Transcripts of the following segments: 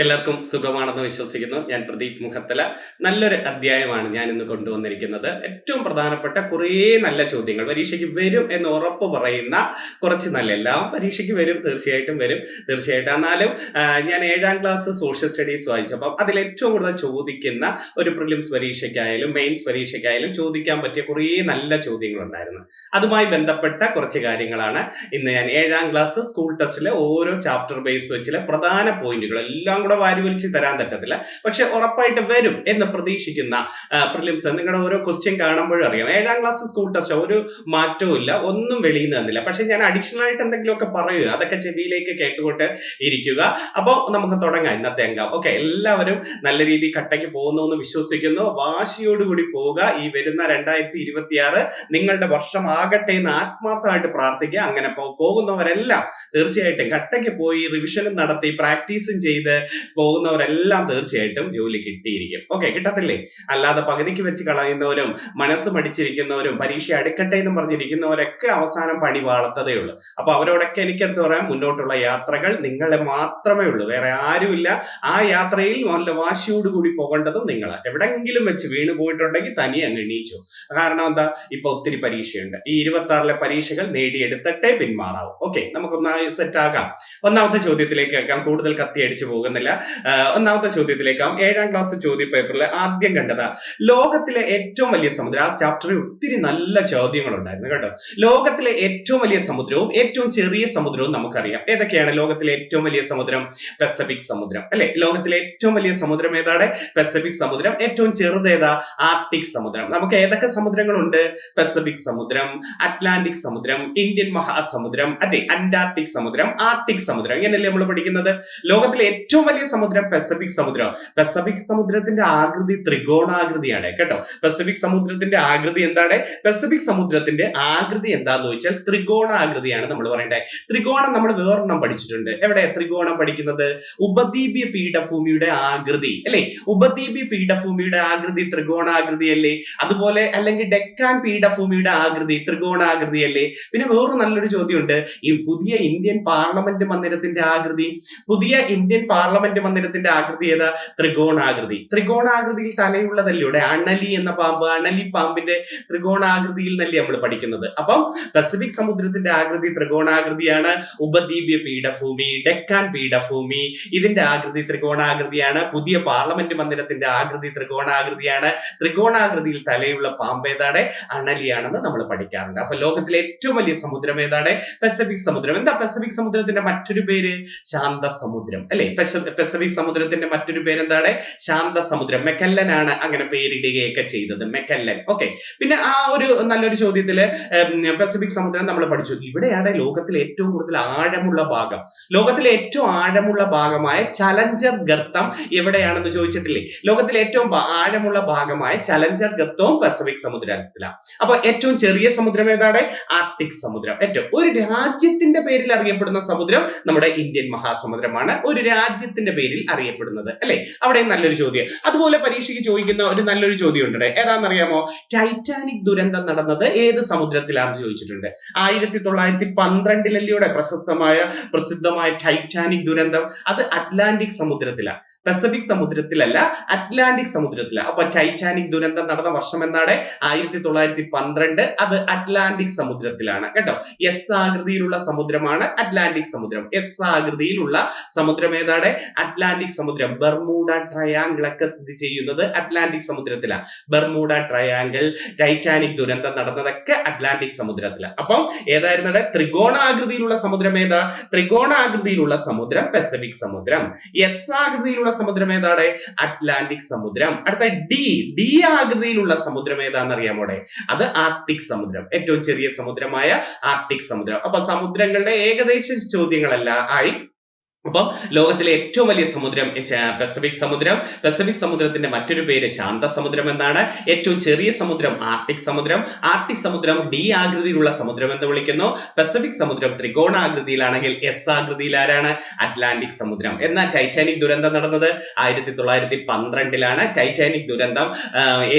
എല്ലാവർക്കും സുഖമാണെന്ന് വിശ്വസിക്കുന്നു. ഞാൻ പ്രദീപ് മുഖത്തല. നല്ലൊരു അധ്യായമാണ് ഞാൻ ഇന്ന് കൊണ്ടുവന്നിരിക്കുന്നത്. ഏറ്റവും പ്രധാനപ്പെട്ട കുറേ നല്ല ചോദ്യങ്ങൾ പരീക്ഷയ്ക്ക് വരും എന്ന് ഉറപ്പ് പറയുന്ന കുറച്ച് നല്ല, എല്ലാം പരീക്ഷയ്ക്ക് വരും, തീർച്ചയായിട്ടും വരും, തീർച്ചയായിട്ടും. എന്നാലും ഞാൻ 7ാം ക്ലാസ് സോഷ്യൽ സ്റ്റഡീസ് വായിച്ചപ്പം അതിൽ ഏറ്റവും കൂടുതൽ ചോദിക്കുന്ന ഒരു പ്രിലിംസ് പരീക്ഷയ്ക്കായാലും മെയിൻസ് പരീക്ഷയ്ക്കായാലും ചോദിക്കാൻ പറ്റിയ കുറേ നല്ല ചോദ്യങ്ങളുണ്ടായിരുന്നു. അതുമായി ബന്ധപ്പെട്ട കുറച്ച് കാര്യങ്ങളാണ് ഇന്ന് ഞാൻ 7ാം ക്ലാസ് സ്കൂൾ ടെസ്റ്റിലെ ഓരോ ചാപ്റ്റർ ബേസ് വെച്ചിലെ പ്രധാന പോയിന്റുകൾ എല്ലാം കൂടെ വാരി വലിച്ച് തരാൻ പറ്റത്തില്ല, പക്ഷെ ഉറപ്പായിട്ട് വരും എന്ന് പ്രതീക്ഷിക്കുന്ന പ്രിലിംസ് നിങ്ങളുടെ ഓരോ ക്വസ്റ്റ്യൻ കാണുമ്പോഴും അറിയാം. 7ാം ക്ലാസ് സ്കൂൾ ടെസ്റ്റ് ഒരു മാറ്റവും ഇല്ല, ഒന്നും വെളിയിൽ നിന്ന് തന്നില്ല. പക്ഷെ ഞാൻ അഡീഷണൽ ആയിട്ട് എന്തെങ്കിലുമൊക്കെ പറയുക, അതൊക്കെ ചെവിയിലേക്ക് കേട്ടുകൊണ്ട് ഇരിക്കുക. അപ്പോൾ നമുക്ക് തുടങ്ങാം ഇന്നത്തെ അംഗം. ഓക്കെ, എല്ലാവരും നല്ല രീതിയിൽ കട്ടയ്ക്ക് പോകുന്നു എന്ന് വിശ്വസിക്കുന്നു. വാശിയോടുകൂടി പോവുക. ഈ വരുന്ന 2026 നിങ്ങളുടെ വർഷമാകട്ടെ എന്ന് ആത്മാർത്ഥമായിട്ട് പ്രാർത്ഥിക്കുക. അങ്ങനെ പോകുന്നവരെല്ലാം തീർച്ചയായിട്ടും കട്ടയ്ക്ക് പോയി റിവിഷനും നടത്തി പ്രാക്ടീസും ചെയ്ത് പോകുന്നവരെല്ലാം തീർച്ചയായിട്ടും ജോലി കിട്ടിയിരിക്കും. ഓക്കെ, കിട്ടത്തില്ലേ? അല്ലാതെ പകുതിക്ക് വെച്ച് കളയുന്നവരും മനസ്സ് മടിച്ചിരിക്കുന്നവരും പരീക്ഷ അടുക്കട്ടെ എന്ന് പറഞ്ഞിരിക്കുന്നവരൊക്കെ അവസാനം പണി വാളത്തതേ ഉള്ളൂ. അപ്പൊ അവരോടൊക്കെ എനിക്കെടുത്ത് പറയാം, മുന്നോട്ടുള്ള യാത്രകൾ നിങ്ങളെ മാത്രമേ ഉള്ളൂ, വേറെ ആരുമില്ല. ആ യാത്രയിൽ നല്ല വാശിയോടുകൂടി പോകേണ്ടതും നിങ്ങൾ. എവിടെങ്കിലും വെച്ച് വീണ് പോയിട്ടുണ്ടെങ്കിൽ തനിയെ അങ്ങ് എണീച്ചു. കാരണം എന്താ, ഇപ്പൊ ഒത്തിരി പരീക്ഷയുണ്ട്. ഈ 26ലെ പരീക്ഷകൾ നേടിയെടുത്തിട്ടേ പിന്മാറാവും. ഓക്കെ, നമുക്കൊന്നായി സെറ്റ് ആകാം. ഒന്നാമത്തെ ചോദ്യത്തിലേക്ക് കേൾക്കാം, കൂടുതൽ കത്തി അടിച്ചു പോകുന്നില്ല. ഒന്നാമത്തെ ചോദ്യത്തിലേക്കാം. 7ാം ക്ലാസ് ചോദ്യ പേപ്പറിൽ ആദ്യം കണ്ടത് ലോകത്തിലെ ഏറ്റവും വലിയ സമുദ്രം. ആ ചാപ്റ്ററിൽ ഒത്തിരി നല്ല ചോദ്യങ്ങൾ ഉണ്ടായിരുന്നു കേട്ടോ. ലോകത്തിലെ ഏറ്റവും വലിയ സമുദ്രവും ഏറ്റവും ചെറിയ സമുദ്രവും നമുക്കറിയാം. ഏതൊക്കെയാണ് ലോകത്തിലെ ഏറ്റവും വലിയ സമുദ്രം? പസഫിക് സമുദ്രം അല്ലെ? ലോകത്തിലെ ഏറ്റവും വലിയ സമുദ്രം ഏതാണ്? പസഫിക് സമുദ്രം. ഏറ്റവും ചെറുത് ഏതാ? ആർട്ടിക് സമുദ്രം. നമുക്ക് ഏതൊക്കെ സമുദ്രങ്ങളുണ്ട്? പസഫിക് സമുദ്രം, അറ്റ്ലാന്റിക് സമുദ്രം, ഇന്ത്യൻ മഹാസമുദ്രം, അതെ, അന്റാർട്ടിക് സമുദ്രം, ആർട്ടിക് സമുദ്രം. ഇങ്ങനെയല്ലേ നമ്മൾ പഠിക്കുന്നത്? ലോകത്തിലെ ഏറ്റവും വലിയ സമുദ്രം പസഫിക് സമുദ്രം. പസഫിക് സമുദ്രത്തിന്റെ ആകൃതി ത്രികോണാകൃതിയാണ് കേട്ടോ. പസഫിക് സമുദ്രത്തിന്റെ ആകൃതി എന്താണ്? പസഫിക് സമുദ്രത്തിന്റെ ആകൃതി എന്താന്ന് ചോദിച്ചാൽ ത്രികോണാകൃതിയാണ് നമ്മൾ പറയേണ്ടത്. ത്രികോണം നമ്മൾ വേറൊരെണ്ണം പഠിച്ചിട്ടുണ്ട്. എവിടെ ത്രികോണം പഠിക്കുന്നത്? ഉപദ്വീപീയ പീഠഭൂമിയുടെ ആകൃതി അല്ലെ? ഉപദ്വീപീയ പീഠഭൂമിയുടെ ആകൃതി ത്രികോണാകൃതി അല്ലേ? അതുപോലെ അല്ലെങ്കിൽ ഡെക്കാൻ പീഠഭൂമിയുടെ ആകൃതി ത്രികോണാകൃതി അല്ലേ? പിന്നെ വേറൊരു നല്ലൊരു ചോദ്യമുണ്ട്, ഈ പുതിയ ഇന്ത്യൻ പാർലമെന്റ് മന്ദിരത്തിന്റെ ആകൃതി. പുതിയ ഇന്ത്യൻ പാർലമെന്റ് മന്ദിരത്തിന്റെ ആകൃതി ഏതാ? ത്രികോണാകൃതി. ത്രികോണാകൃതിയിൽ തലയുള്ളതല്ലേ അണലി എന്ന പാമ്പ്. അണലി പാമ്പിന്റെ ത്രികോണാകൃതിയിൽ നല്ലേ നമ്മൾ പഠിക്കുന്നത്. അപ്പം പസഫിക് സമുദ്രത്തിന്റെ ആകൃതി ത്രികോണാകൃതിയാണ്. ഉപദ്വീപീയ പീഠഭൂമി, ഡെക്കാൻ പീഠഭൂമി, ഇതിന്റെ ആകൃതി ത്രികോണാകൃതിയാണ്. പുതിയ പാർലമെന്റ് മന്ദിരത്തിന്റെ ആകൃതി ത്രികോണാകൃതിയാണ്. ത്രികോണാകൃതിയിൽ തലയുള്ള പാമ്പ് ഏതാണ്? അണലിയാണെന്ന് നമ്മൾ പഠിക്കാറുണ്ട്. അപ്പൊ ലോകത്തിലെ ഏറ്റവും വലിയ സമുദ്രം ഏതാണ്? പസഫിക് സമുദ്രം. എന്താ പസഫിക് സമുദ്രത്തിന്റെ മറ്റൊരു പേര്? ശാന്ത സമുദ്രം അല്ലെ? പസഫിക് സമുദ്രത്തിന്റെ മറ്റൊരു പേര് എന്താണ്? ശാന്ത സമുദ്രം. മെക്കല്ലൻ ആണ് അങ്ങനെ പേരിടുകയൊക്കെ ചെയ്തത്, മെക്കല്ലൻ. ഓക്കെ, പിന്നെ ആ ഒരു നല്ലൊരു ചോദ്യത്തില് പസഫിക് സമുദ്രം നമ്മൾ പഠിച്ചു. ഇവിടെയാണ് ലോകത്തിലെ ഏറ്റവും കൂടുതൽ ആഴമുള്ള ഭാഗം. ലോകത്തിലെ ഏറ്റവും ആഴമുള്ള ഭാഗമായ ചലഞ്ചർ ഗർത്തം എവിടെയാണെന്ന് ചോദിച്ചിട്ടില്ലേ? ലോകത്തിലെ ഏറ്റവും ആഴമുള്ള ഭാഗമായ ചലഞ്ചർ ഗർത്തവും പസഫിക് സമുദ്രത്തിലാണ്. അപ്പൊ ഏറ്റവും ചെറിയ സമുദ്രം ഏതാണ്? ആർട്ടിക് സമുദ്രം. ഏറ്റവും ഒരു രാജ്യത്തിന്റെ പേരിൽ അറിയപ്പെടുന്ന സമുദ്രം നമ്മുടെ ഇന്ത്യൻ മഹാസമുദ്രമാണ്. ഒരു രാജ്യത്തിന്റെ പേരിൽ അറിയപ്പെടുന്നത് അല്ലെ? അവിടെ നല്ലൊരു ചോദ്യം. അതുപോലെ പരീക്ഷയ്ക്ക് ചോദിക്കുന്ന ഒരു നല്ലൊരു ചോദ്യം ഉണ്ട്. ഏതാണെന്നറിയാമോ? ടൈറ്റാനിക് ദുരന്തം നടന്നത് ഏത് സമുദ്രത്തിലാണെന്ന് ചോദിച്ചിട്ടുണ്ട്. 1912 പ്രസിദ്ധമായ ടൈറ്റാനിക് ദുരന്തം അത് അറ്റ്ലാന്റിക് സമുദ്രത്തിലാണ്, പസഫിക് സമുദ്രത്തിലല്ല, അറ്റ്ലാന്റിക് സമുദ്രത്തിലാണ്. അപ്പൊ ടൈറ്റാനിക് ദുരന്തം നടന്ന വർഷം എന്താണ്? 1912. അത് അറ്റ്ലാന്റിക് സമുദ്രത്തിലാണ് കേട്ടോ. എസ് ആകൃതിയിലുള്ള സമുദ്രമാണ് അറ്റ്ലാന്റിക് സമുദ്രം. എസ് ആകൃതിയിലുള്ള സമുദ്രം ഏതാണ്? അറ്റ്ലാന്റിക് സമുദ്രം. ബർമൂഡ ട്രയാങ്കിൾ ഒക്കെ സ്ഥിതി ചെയ്യുന്നത് അറ്റ്ലാന്റിക് സമുദ്രത്തിലാണ്. ബർമൂഡ ട്രയാങ്കിൾ, ടൈറ്റാനിക് ദുരന്തം നടന്നതൊക്കെ അറ്റ്ലാന്റിക് സമുദ്രത്തിലാണ്. അപ്പം ഏതായിരുന്നത്? ത്രികോണാകൃതിയിലുള്ള സമുദ്രം ഏതാ? ത്രികോണാകൃതിയിലുള്ള സമുദ്രം പസഫിക് സമുദ്രം. എസ് ആകൃതിയിലുള്ള സമുദ്രം ഏതാണ്? അറ്റ്ലാന്റിക് സമുദ്രം. അടുത്ത ഡി ആകൃതിയിലുള്ള സമുദ്രം ഏതാണെന്ന് അറിയാമോടെ? അത് ആർട്ടിക് സമുദ്രം. ഏറ്റവും ചെറിയ സമുദ്രമായ ആർട്ടിക് സമുദ്രം. അപ്പൊ സമുദ്രങ്ങളുടെ ഏകദേശ ചോദ്യങ്ങളെല്ലാം ആയി. അപ്പം ലോകത്തിലെ ഏറ്റവും വലിയ സമുദ്രം പസഫിക് സമുദ്രം. പസഫിക് സമുദ്രത്തിന്റെ മറ്റൊരു പേര് ശാന്ത സമുദ്രം എന്നാണ്. ഏറ്റവും ചെറിയ സമുദ്രം ആർട്ടിക് സമുദ്രം. ആർട്ടിക് സമുദ്രം ഡി ആകൃതിയിലുള്ള സമുദ്രം എന്ന് വിളിക്കുന്നു. പസഫിക് സമുദ്രം ത്രികോണാകൃതിയിലാണെങ്കിൽ എസ് ആകൃതിയിൽ ആരാണ്? അറ്റ്ലാന്റിക് സമുദ്രം. എന്നാൽ ടൈറ്റാനിക് ദുരന്തം നടന്നത് 1912 ടൈറ്റാനിക് ദുരന്തം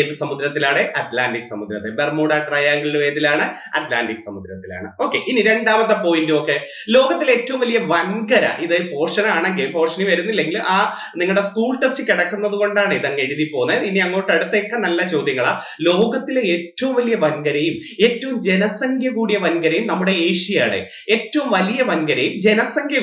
ഏത് സമുദ്രത്തിലാണ്? അറ്റ്ലാന്റിക് സമുദ്രത്തിൽ. ബർമൂഡ ട്രയാങ്കിളിലും ഏതിലാണ്? അറ്റ്ലാന്റിക് സമുദ്രത്തിലാണ്. ഓക്കെ, ഇനി രണ്ടാമത്തെ പോയിന്റ്. ഓക്കെ, ലോകത്തിലെ ഏറ്റവും വലിയ വൻകര, ഇത് പോർഷൻ ആണെങ്കിൽ പോർഷന് വരുന്നില്ലെങ്കിൽ ആ നിങ്ങളുടെ സ്കൂൾ ടെസ്റ്റ് കിടക്കുന്നത് കൊണ്ടാണ് ഇതങ്ങ് എഴുതി പോകുന്നത്. ഇനി അങ്ങോട്ട് അടുത്തൊക്കെ നല്ല ചോദ്യങ്ങളാ. ലോകത്തിലെ ഏറ്റവും വലിയ വൻകരയും ഏറ്റവും ജനസംഖ്യ കൂടിയ വൻകരയും നമ്മുടെ ഏഷ്യയുടെ ഏറ്റവും വലിയ വൻകരയും ജനസംഖ്യ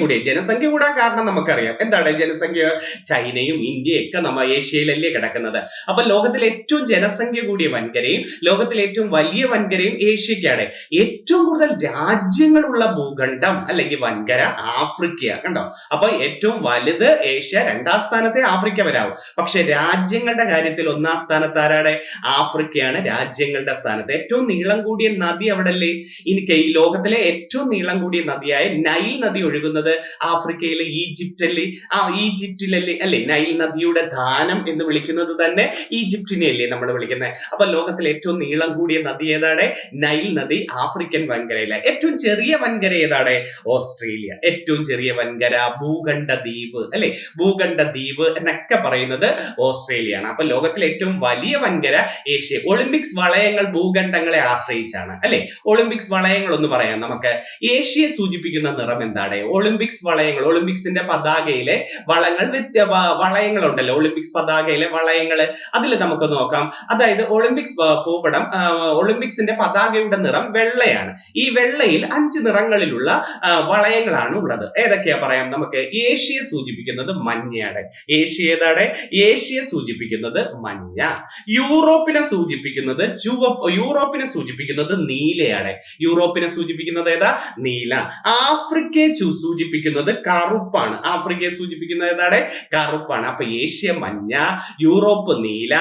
കൂടാൻ കാരണം നമുക്കറിയാം. എന്താണ് ജനസംഖ്യ? ചൈനയും ഇന്ത്യയും ഒക്കെ നമ്മ ഏഷ്യയിലല്ലേ കിടക്കുന്നത്. അപ്പൊ ലോകത്തിലെ ഏറ്റവും ജനസംഖ്യ കൂടിയ വൻകരയും ലോകത്തിലെ ഏറ്റവും വലിയ വൻകരയും ഏഷ്യക്കാണ്. ഏറ്റവും കൂടുതൽ രാജ്യങ്ങളുള്ള ഭൂഖണ്ഡം അല്ലെങ്കിൽ വൻകര ആഫ്രിക്ക. കണ്ടോ? അപ്പൊ ഏറ്റവും വലുത് ഏഷ്യ, രണ്ടാം സ്ഥാനത്തെ ആഫ്രിക്ക വരാവും. പക്ഷെ രാജ്യങ്ങളുടെ കാര്യത്തിൽ ഒന്നാം സ്ഥാനത്ത് ആരാടെ? ആഫ്രിക്കയാണ് രാജ്യങ്ങളുടെ സ്ഥാനത്ത്. ഏറ്റവും നീളം കൂടിയ നദി അവിടെ അല്ലേ? എനിക്ക് ഈ ലോകത്തിലെ ഏറ്റവും നീളം കൂടിയ നദിയായ നൈൽ നദി ഒഴുകുന്നത് ആഫ്രിക്കയിലെ ഈജിപ്തിലല്ലേ അല്ലെ? നൈൽ നദിയുടെ ദാനം എന്ന് വിളിക്കുന്നത് തന്നെ ഈജിപ്തിനെ അല്ലേ നമ്മൾ വിളിക്കുന്നത്. അപ്പൊ ലോകത്തിലെ ഏറ്റവും നീളം കൂടിയ നദി ഏതാണ്? നൈൽ നദി ആഫ്രിക്കൻ വൻകരയില. ഏറ്റവും ചെറിയ വൻകര ഏതാണ്? ഓസ്ട്രേലിയ. ഏറ്റവും ചെറിയ വൻകര ഭൂഖണ്ഡ ദ്വീപ് അല്ലെ? ഭൂഖണ്ഡ ദ്വീപ് എന്നൊക്കെ പറയുന്നത് ഓസ്ട്രേലിയയാണ്. അപ്പൊ ലോകത്തിലെ ഏറ്റവും വലിയ വൻകര ഏഷ്യ. ഒളിമ്പിക്സ് വളയങ്ങൾ ഭൂഖണ്ഡങ്ങളെ ആശ്രയിച്ചാണ് അല്ലെ? ഒളിമ്പിക്സ് വളയങ്ങൾ ഒന്ന് പറയാം നമുക്ക്. ഏഷ്യയെ സൂചിപ്പിക്കുന്ന നിറം എന്താണ്? ഒളിമ്പിക്സ് വളയങ്ങൾ, ഒളിമ്പിക്സിന്റെ പതാകയിലെ വളയങ്ങളുണ്ടല്ലോ, ഒളിമ്പിക്സ് പതാകയിലെ വളയങ്ങള്, അതിൽ നമുക്ക് നോക്കാം. അതായത് ഒളിമ്പിക്സ് ഭൂപടം, ഒളിമ്പിക്സിന്റെ പതാകയുടെ നിറം വെള്ളയാണ്. ഈ വെള്ളയിൽ 5 നിറങ്ങളിലുള്ള വളയങ്ങളാണ് ഉള്ളത്. ഏതൊക്കെയാ പറയാം നമുക്ക്. ഏഷ്യയെ സൂചിപ്പിക്കുന്നത് മഞ്ഞയാണ്. ഏഷ്യ ഏതാണ്? ഏഷ്യയെ സൂചിപ്പിക്കുന്നത് മഞ്ഞ. യൂറോപ്പിനെ സൂചിപ്പിക്കുന്നത് ചുവപ്പ്. യൂറോപ്പിനെ സൂചിപ്പിക്കുന്നത് നീലയാണ്. യൂറോപ്പിനെ സൂചിപ്പിക്കുന്നത് ഏതാ? നീല. ആഫ്രിക്കയെ സൂചിപ്പിക്കുന്നത് കറുപ്പാണ്. ആഫ്രിക്കയെ സൂചിപ്പിക്കുന്നത് ഏതാണ്? കറുപ്പാണ്. അപ്പൊ ഏഷ്യ മഞ്ഞ, യൂറോപ്പ് നീല,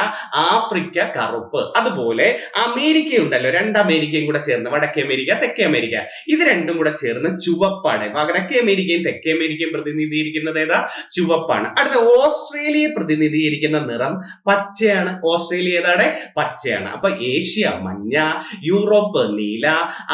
ആഫ്രിക്ക കറുപ്പ്. അതുപോലെ അമേരിക്ക ഉണ്ടല്ലോ, 2 അമേരിക്കയും കൂടെ ചേർന്ന്, വടക്കേ അമേരിക്ക തെക്കേ അമേരിക്ക, ഇത് രണ്ടും കൂടെ ചേർന്ന് ചുവപ്പാണ്. വടക്കേ അമേരിക്കയും തെക്കേ അമേരിക്കയും പ്രതിനിധീകരിക്കുന്നത് ഏതാ? ചുവപ്പാണ്. അടുത്ത ഓസ്ട്രേലിയയെ പ്രതിനിധീകരിക്കുന്ന നിറം പച്ചയാണ്. ഓസ്ട്രേലിയ ഏതാണ്? പച്ചയാണ്. അപ്പൊ ഏഷ്യ മഞ്ഞ, യൂറോപ്പ് നീല,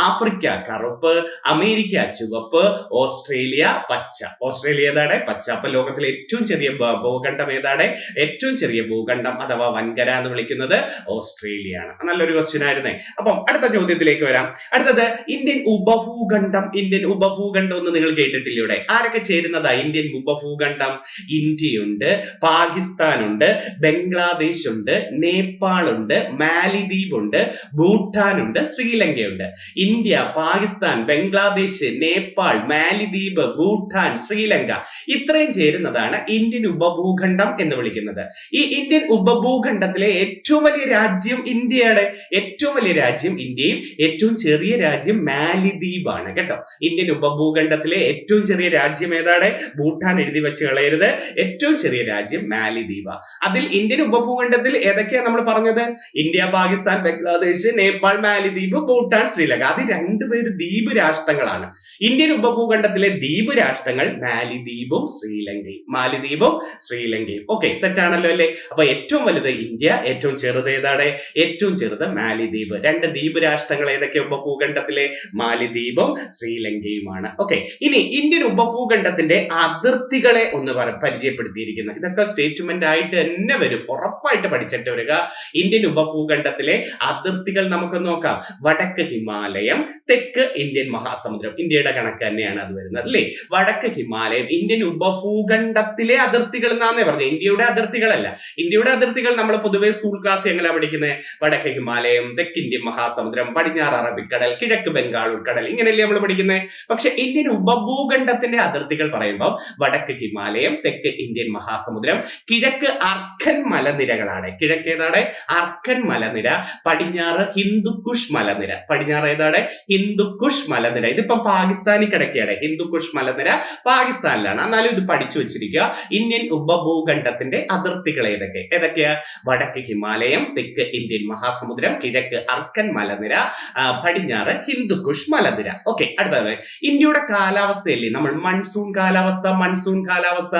ആഫ്രിക്ക കറുപ്പ്, അമേരിക്ക ചുവപ്പ്, ഓസ്ട്രേലിയ പച്ച. ഓസ്ട്രേലിയ ഏതാണ്? പച്ച. അപ്പൊ ലോകത്തിലെ ഏറ്റവും ചെറിയ ഭൂഖണ്ഡം ഏതാണ്? ഏറ്റവും ചെറിയ ഭൂഖണ്ഡം അഥവാ വൻകര എന്ന് വിളിക്കുന്നത് ഓസ്ട്രേലിയയാണ്. നല്ലൊരു ക്വസ്റ്റ്യൻ ആയിരുന്നേ. അപ്പം അടുത്ത ചോദ്യത്തിലേക്ക് വരാം. അടുത്തത് ഇന്ത്യൻ ഉപഭൂഖണ്ഡം. ഇന്ത്യൻ ഉപഭൂഖണ്ഡം എന്ന് നിങ്ങൾ കേട്ടിട്ടില്ല ഇവിടെ? ആരൊക്കെ ചേരുന്നതാ ഇന്ത്യൻ ഉപഭൂഖണ്ഡം? ഇന്ത്യയുണ്ട്, പാകിസ്ഥാനുണ്ട്, ബംഗ്ലാദേശ് ഉണ്ട്, നേപ്പാൾ ഉണ്ട്, മാലിദ്വീപ് ഉണ്ട്, ഭൂട്ടാൻ ഉണ്ട്, ശ്രീലങ്കയുണ്ട്. ഇന്ത്യ, പാകിസ്ഥാൻ, ബംഗ്ലാദേശ്, നേപ്പാൾ, മാലിദ്വീപ്, ഭൂട്ടാൻ, ശ്രീലങ്ക, ഇത്രയും ചേരുന്നതാണ് ഇന്ത്യൻ ഉപഭൂഖണ്ഡം എന്ന് വിളിക്കുന്നത്. ഈ ഇന്ത്യൻ ഉപഭൂഖണ്ഡത്തിലെ ഏറ്റവും വലിയ രാജ്യം ഇന്ത്യയാണ്. ഏറ്റവും വലിയ രാജ്യം ഇന്ത്യയും ഏറ്റവും ചെറിയ രാജ്യം മാലിദ്വീപ് ആണ് കേട്ടോ. ഇന്ത്യൻ ഉപഭൂഖണ്ഡത്തിലെ ഏറ്റവും ചെറിയ രാജ്യം ഏതാണ്? ഭൂട്ടാൻ എഴുതി വെച്ച് കളയരുത്. ഏറ്റവും ചെറിയ രാജ്യം മാലിദ്വീപ്. അതിൽ ഇന്ത്യൻ ഉപഭൂഖണ്ഡത്തിൽ ഏതൊക്കെയാ നമ്മൾ പറഞ്ഞത്? ഇന്ത്യ, പാകിസ്ഥാൻ, ബംഗ്ലാദേശ്, നേപ്പാൾ, മാലിദ്വീപ്, ഭൂട്ടാൻ, ശ്രീലങ്ക. അത് 2 പേര് ദ്വീപ് രാഷ്ട്രങ്ങളാണ്. ഇന്ത്യൻ ഉപഭൂഖണ്ഡത്തിലെ ദ്വീപ് രാഷ്ട്രങ്ങൾ മാലിദ്വീപും ശ്രീലങ്കയും. മാലിദ്വീപും ശ്രീലങ്കയും. ഓക്കെ, സെറ്റ് ആണല്ലോ അല്ലേ? അപ്പൊ ഏറ്റവും വലുത് ഇന്ത്യ, ഏറ്റവും ചെറുത് ഏതാണ്? ഏറ്റവും ചെറുത് മാലിദ്വീപ്. 2 ദ്വീപ് രാഷ്ട്രങ്ങൾ ഏതൊക്കെ ഉപഭൂഖണ്ഡത്തിലെ? മാലിദ്വീപും ശ്രീലങ്കയുമാണ്. ഓക്കെ, ഇനി ഇന്ത്യൻ ഉപഭൂഖണ്ഡത്തിന്റെ അതിർത്തികളെ ഒന്ന് പരിചയപ്പെടുത്തിയിരിക്കുന്നു. ഇതൊക്കെ സ്റ്റേറ്റ്മെന്റ് ആയിട്ട് തന്നെ വരും, ഉറപ്പായിട്ട് പഠിച്ചിട്ട് വരിക. ഇന്ത്യൻ ഉപഭൂഖണ്ഡത്തിലെ അതിർത്തികൾ നമുക്ക് നോക്കാം. വടക്ക് ഹിമാലയം, തെക്ക് ഇന്ത്യൻ മഹാസമുദ്രം. ഇന്ത്യയുടെ കണക്ക് തന്നെയാണ് അത് വരുന്നത് അല്ലേ? വടക്ക് ഹിമാലയം ഇന്ത്യൻ ഉപഭൂഖണ്ഡത്തിലെ അതിർത്തികൾ എന്നാന്നേ പറഞ്ഞത്, ഇന്ത്യയുടെ അതിർത്തികളല്ല. ഇന്ത്യയുടെ അതിർത്തികൾ നമ്മൾ പൊതുവെ സ്കൂൾ ക്ലാസ് എങ്ങനെ പഠിക്കുന്നത്? വടക്ക് ഹിമാലയം, തെക്ക് ഇന്ത്യൻ മഹാസമുദ്രം, പടിഞ്ഞാറ് അറബിക്കടൽ, കിഴക്ക് ബംഗാൾ ഉൾക്കടൽ, ഇങ്ങനെയല്ലേ നമ്മൾ പഠിക്കുന്നത്. പക്ഷെ ഇന്ത്യൻ ഉപഭൂഖണ്ഡത്തിന്റെ അതിർത്തികൾ പറയുമ്പോൾ വടക്ക് ഹിമാലയം, തെക്ക് ഇന്ത്യൻ മഹാസമുദ്രം, കിഴക്ക് അർക്കൻ മലനിരകളാണ്. കിഴക്ക് ഏതാണ്? അർക്കൻ മലനിര. പടിഞ്ഞാറ് ഹിന്ദുക്കുഷ് മലനിര. പടിഞ്ഞാറ് ഏതാണ്? ഹിന്ദുക്കുഷ് മലനിര. ഇതിപ്പം പാകിസ്ഥാനിൽ കിടക്കുകയാണ്. ഹിന്ദുക്കുഷ് മലനിര പാകിസ്ഥാനിലാണ്. എന്നാലും ഇത് പഠിച്ചു വെച്ചിരിക്കുക. ഇന്ത്യൻ ഉപഭൂഖണ്ഡത്തിന്റെ അതിർത്തികൾ ഏതൊക്കെയാ? വടക്ക് ഹിമാലയം, തെക്ക് ഇന്ത്യൻ മഹാസമുദ്രം, കിഴക്ക് അർക്കൻ മലനിര, പടിഞ്ഞാറ് ഹിന്ദുക്കുഷ് മലനിര. ഓക്കെ, അടുത്തത് ഇന്ത്യയുടെ കാലാവസ്ഥയല്ലേ നമ്മൾ മൺസൂൺ കാലാവസ്ഥ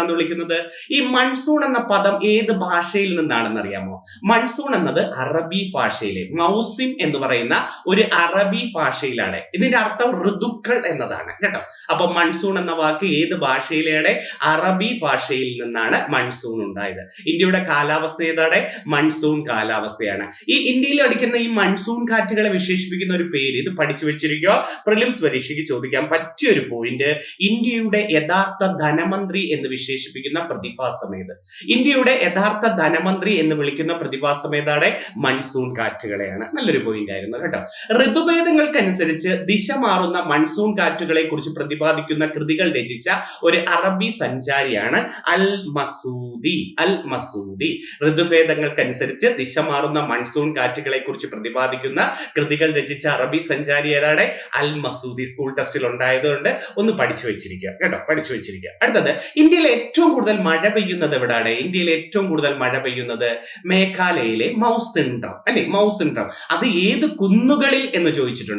എന്ന് വിളിക്കുന്നത്. ഈ മൺസൂൺ എന്ന പദം ഏത് ഭാഷയിൽ നിന്നാണെന്ന് അറിയാമോ? മൺസൂൺ എന്നത് അറബി ഭാഷയിലെ മൗസിം എന്ന് പറയുന്ന ഒരു അറബി ഭാഷയിലാണ്. ഇതിന്റെ അർത്ഥം ഋതുക്കൾ എന്നതാണ് കേട്ടോ. അപ്പൊ മൺസൂൺ എന്ന വാക്ക് ഏത് ഭാഷയിലാണ്? അറബി ഭാഷയിൽ നിന്നാണ് മൺസൂൺ ഉണ്ടായത്. ഇന്ത്യയുടെ കാലാവസ്ഥ ഏതാണ്? മൺസൂൺ കാലാവസ്ഥയാണ്. ഈ ഇന്ത്യയിൽ അടിക്കുന്ന ഈ മൺസൂൺ കാറ്റുകളെ വിശേഷിപ്പിക്കുന്ന ഒരു പേര്, ഇത് പഠിച്ചു വെച്ചിരിക്കുക. പ്രിലിംസ് പരീക്ഷയ്ക്ക് ചോദിക്കാൻ പറ്റിയ ഒരു പോയിന്റ്. ഇന്ത്യയുടെ യഥാർത്ഥ ധനമന്ത്രി എന്ന് വിശേഷിപ്പിക്കുന്ന പ്രതിഭാസം ഏത്? ഇന്ത്യയുടെ യഥാർത്ഥ ധനമന്ത്രി എന്ന് വിളിക്കുന്ന പ്രതിഭാസം ഏതാണ്? മൺസൂൺ കാറ്റുകളെയാണ്. നല്ലൊരു പോയിന്റ് ആയിരുന്നു കേട്ടോ. ഋതുഭേദങ്ങൾക്കനുസരിച്ച് ദിശ മാറുന്ന മൺസൂൺ കാറ്റുകളെ കുറിച്ച് പ്രതിപാദിക്കുന്ന കൃതികൾ രചിച്ച ഒരു അറബി സഞ്ചാരിയാണ് അൽ മസൂദി. അൽ മസൂദി ഋതുഭേദങ്ങൾക്കനുസരിച്ച് ദിശ മാറുന്ന മൺസൂൺ കാറ്റുകളെ കുറിച്ച് പ്രതിപാദിക്കുന്ന കൃതികൾ രചിച്ച അറബി സഞ്ചാരി ഏതാണ്? അൽ മസൂദി. സ്കൂൾ ടെസ്റ്റിൽ ഉണ്ടായതുകൊണ്ട് ഒന്ന് പഠിച്ചു വെച്ചിരിക്കുക കേട്ടോ, പഠിച്ചു വെച്ചിരിക്കുക. അടുത്തത്, ഇന്ത്യയിൽ ഏറ്റവും കൂടുതൽ മഴ പെയ്യുന്നത് എവിടെയാണ്? ഇന്ത്യയിൽ ഏറ്റവും കൂടുതൽ മഴ പെയ്യുന്നത് മേഘാലയയിലെ മൗസിൻഡ്രം അല്ലെ, മൗസിൻഡ്രം. അത് ഏത് കുന്നുകളിൽ എന്ന് ചോദിച്ചിട്ടുണ്ട്.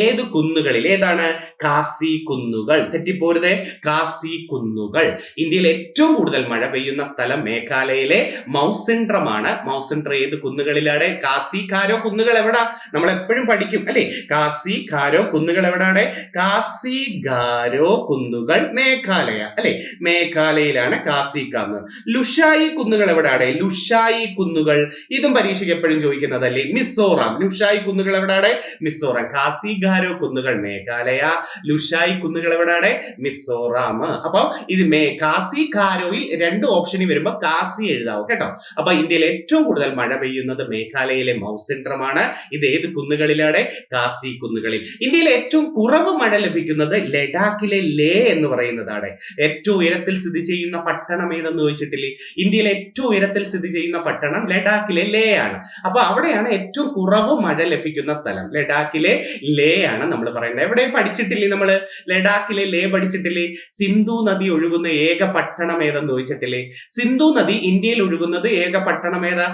ഏത് കുന്നുകളിൽ? ഏതാണ്? കാസി കുന്നുകൾ. തെറ്റിപ്പോരുതേ, കാസി കുന്നുകൾ. ഇന്ത്യയിൽ ഏറ്റവും കൂടുതൽ മഴ പെയ്യുന്ന സ്ഥലം മേഘാലയയിലെ മൗസിൻഡ്രമാണ്. മൗസിൻഡ്രം ഏത് കുന്നുകളിലാണ്? കാസി കാരോ കുന്നുകൾ എവിടാ? നമ്മൾ എപ്പോഴും പഠിക്കും അല്ലെ. കാസി കാരോ കുന്നുകൾ എവിടാണ്? കാസി ഗാരോ കുന്നുകൾ മേഘാലയ അല്ലെ, മേഘാലയയിലാണ് കാസി കാന്ന്. ലുഷായി കുന്നുകൾ എവിടാണ്? ലുഷായി കുന്നുകൾ, ഇതും പരീക്ഷയ്ക്ക് എപ്പോഴും ചോദിക്കുന്നതല്ലേ. മിസോറാം. ലുഷായി കുന്നുകൾ എവിടാണ്? മിസോറാം. കാസി ഗാരോ കുന്നുകൾ മേഘാലയ, ലുഷായി കുന്നുകൾ എവിടാണ്? മിസോറാം. അപ്പൊ ഇത് കാസി ഗാരോയിൽ രണ്ട് ഓപ്ഷനിൽ വരുമ്പോ കാസി എഴുതാവും കേട്ടോ. അപ്പൊ ഇന്ത്യയിൽ ഏറ്റവും കൂടുതൽ മഴ പെയ്യുന്നത് മേഘാലയയിലെ മൗസിൻഡ്രമാണ്. ഇത് ഏത് കുന്നുകളിലാണ്? കാസി കുന്നുകളിൽ. ഇന്ത്യയിൽ ഏറ്റവും കുറവ് മഴ ലഭിക്കുന്നത് ലഡാക്കിലെ ലേ എന്ന് പറയുന്നതാണ്. ഏറ്റവും ഉയരത്തിൽ സ്ഥിതി ചെയ്യുന്ന പട്ടണം ഏതെന്ന് ചോദിച്ചിട്ടില്ലേ? ഇന്ത്യയിലെ ഏറ്റവും ഉയരത്തിൽ സ്ഥിതി ചെയ്യുന്ന പട്ടണം ലഡാക്കിലെ ലേ ആണ്. അപ്പൊ അവിടെയാണ് ഏറ്റവും കുറവ് മഴ ലഭിക്കുന്ന സ്ഥലം. ലഡാക്കിലെ ലേ ആണ് നമ്മൾ പറയുന്നത്. എവിടെ പഠിച്ചിട്ടില്ലേ നമ്മള്? ലഡാക്കിലെ ലേ പഠിച്ചിട്ടില്ലേ? സിന്ധു നദി ഒഴുകുന്ന ഏക പട്ടണം ഏതെന്ന് ചോദിച്ചിട്ടില്ലേ? സിന്ധു നദി ഇന്ത്യയിൽ ഒഴുകുന്നത് ഏക പട്ടണം ഏതാ?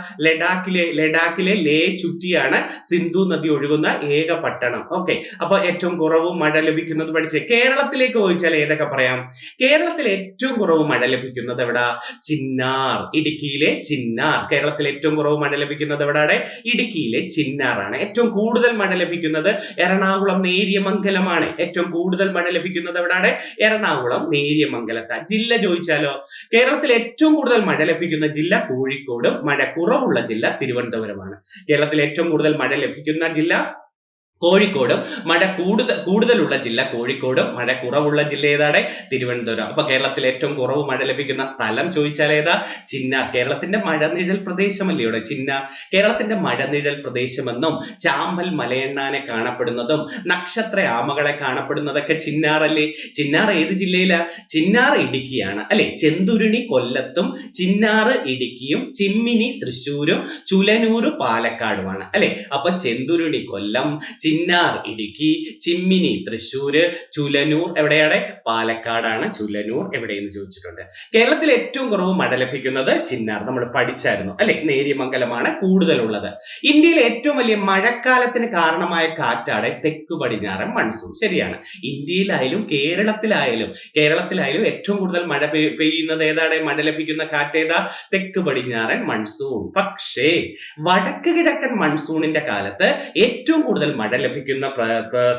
ലഡാക്കിലെ ലേ ചുറ്റിയാണ് സിന്ധു നദി ഒഴുകുന്ന ഏക പട്ടണം. ഓക്കെ, അപ്പൊ ഏറ്റവും കുറവ് മഴ ലഭിക്കുന്നത് പഠിച്ചേ. കേരളത്തിലേക്ക് ചോദിച്ചാൽ ഏതൊക്കെ പറയാം? കേരളത്തിൽ ഏറ്റവും കുറവ് മഴ ലഭിക്കുന്നത് എവിടാ? ചിന്നാർ, ഇടുക്കിയിലെ ചിന്നാർ. കേരളത്തിൽ ഏറ്റവും കുറവ് മഴ ലഭിക്കുന്നത് എവിടാണ്? ഇടുക്കിയിലെ ചിന്നാറാണ്. ഏറ്റവും കൂടുതൽ മഴ ലഭിക്കുന്നത് എറണാകുളം നേര്യമംഗലമാണ്. ഏറ്റവും കൂടുതൽ മഴ ലഭിക്കുന്നത് എവിടാണ്? എറണാകുളം നേര്യമംഗലത്ത്. ജില്ല ചോദിച്ചാലോ? കേരളത്തിൽ ഏറ്റവും കൂടുതൽ മഴ ലഭിക്കുന്ന ജില്ല കോഴിക്കോടും മഴ കുറവുള്ള ജില്ല തിരുവനന്തപുരമാണ്. കേരളത്തിൽ ഏറ്റവും കൂടുതൽ മഴ ലഭിക്കുന്ന ജില്ല കോഴിക്കോടും മഴ കൂടുതലുള്ള ജില്ല കോഴിക്കോടും മഴ കുറവുള്ള ജില്ല ഏതാണ്? തിരുവനന്തപുരം. അപ്പൊ കേരളത്തിൽ ഏറ്റവും കുറവ് മഴ ലഭിക്കുന്ന സ്ഥലം ചോദിച്ചാൽ ഏതാ? ചിന്നാർ. കേരളത്തിന്റെ മഴനിഴൽ പ്രദേശമല്ലേ ഇവിടെ ചിന്നാർ. കേരളത്തിന്റെ മഴനിഴൽ പ്രദേശമെന്നും ചാമ്പൽ മലയെണ്ണാനെ കാണപ്പെടുന്നതും നക്ഷത്ര ആമകളെ കാണപ്പെടുന്നതൊക്കെ ചിന്നാറല്ലേ. ചിന്നാർ ഏത് ജില്ലയിലാ? ചിന്നാർ ഇടുക്കിയാണ് അല്ലെ. ചെന്തുരുണി കൊല്ലത്തും ചിന്നാറ് ഇടുക്കിയും ചിമ്മിനി തൃശ്ശൂരും ചുലനൂര് പാലക്കാടുമാണ് അല്ലെ. അപ്പൊ ചെന്തുരുണി കൊല്ലം, ചിന്നാർ ഇടുക്കി, ചിമ്മിനി തൃശ്ശൂര്, ചുലനൂർ എവിടെയാണ്? പാലക്കാടാണ്. ചുലനൂർ എവിടെയെന്ന് ചോദിച്ചിട്ടുണ്ട്. കേരളത്തിൽ ഏറ്റവും കുറവ് മഴ ലഭിക്കുന്നത് ചിന്നാർ, നമ്മൾ പഠിച്ചായിരുന്നു അല്ലെ. നേര്യമംഗലമാണ് കൂടുതലുള്ളത്. ഇന്ത്യയിൽ ഏറ്റവും വലിയ മഴക്കാലത്തിന് കാരണമായ കാറ്റാണ് തെക്ക് പടിഞ്ഞാറൻ മൺസൂൺ. ശരിയാണ്. ഇന്ത്യയിലായാലും കേരളത്തിലായാലും ഏറ്റവും കൂടുതൽ മഴ പെയ്യുന്നത് ഏതാണ്? മഴ ലഭിക്കുന്ന കാറ്റ് ഏതാ? തെക്ക് പടിഞ്ഞാറൻ മൺസൂൺ. പക്ഷേ വടക്ക് കിഴക്കൻ മൺസൂണിന്റെ കാലത്ത് ഏറ്റവും കൂടുതൽ മഴ ലഭിക്കുന്ന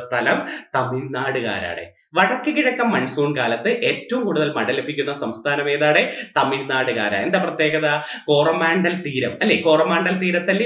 സ്ഥലം തമിഴ്നാടുകാരാണ്. വടക്ക് കിഴക്കൻ മൺസൂൺ കാലത്ത് ഏറ്റവും കൂടുതൽ മഴ ലഭിക്കുന്ന സംസ്ഥാനം ഏതാണ്? തമിഴ്നാടുകാരാണ്. എന്താ പ്രത്യേകത? കോറമാൻഡൽ തീരം അല്ലെ. കോറമാൻഡൽ തീരത്തല്ലേ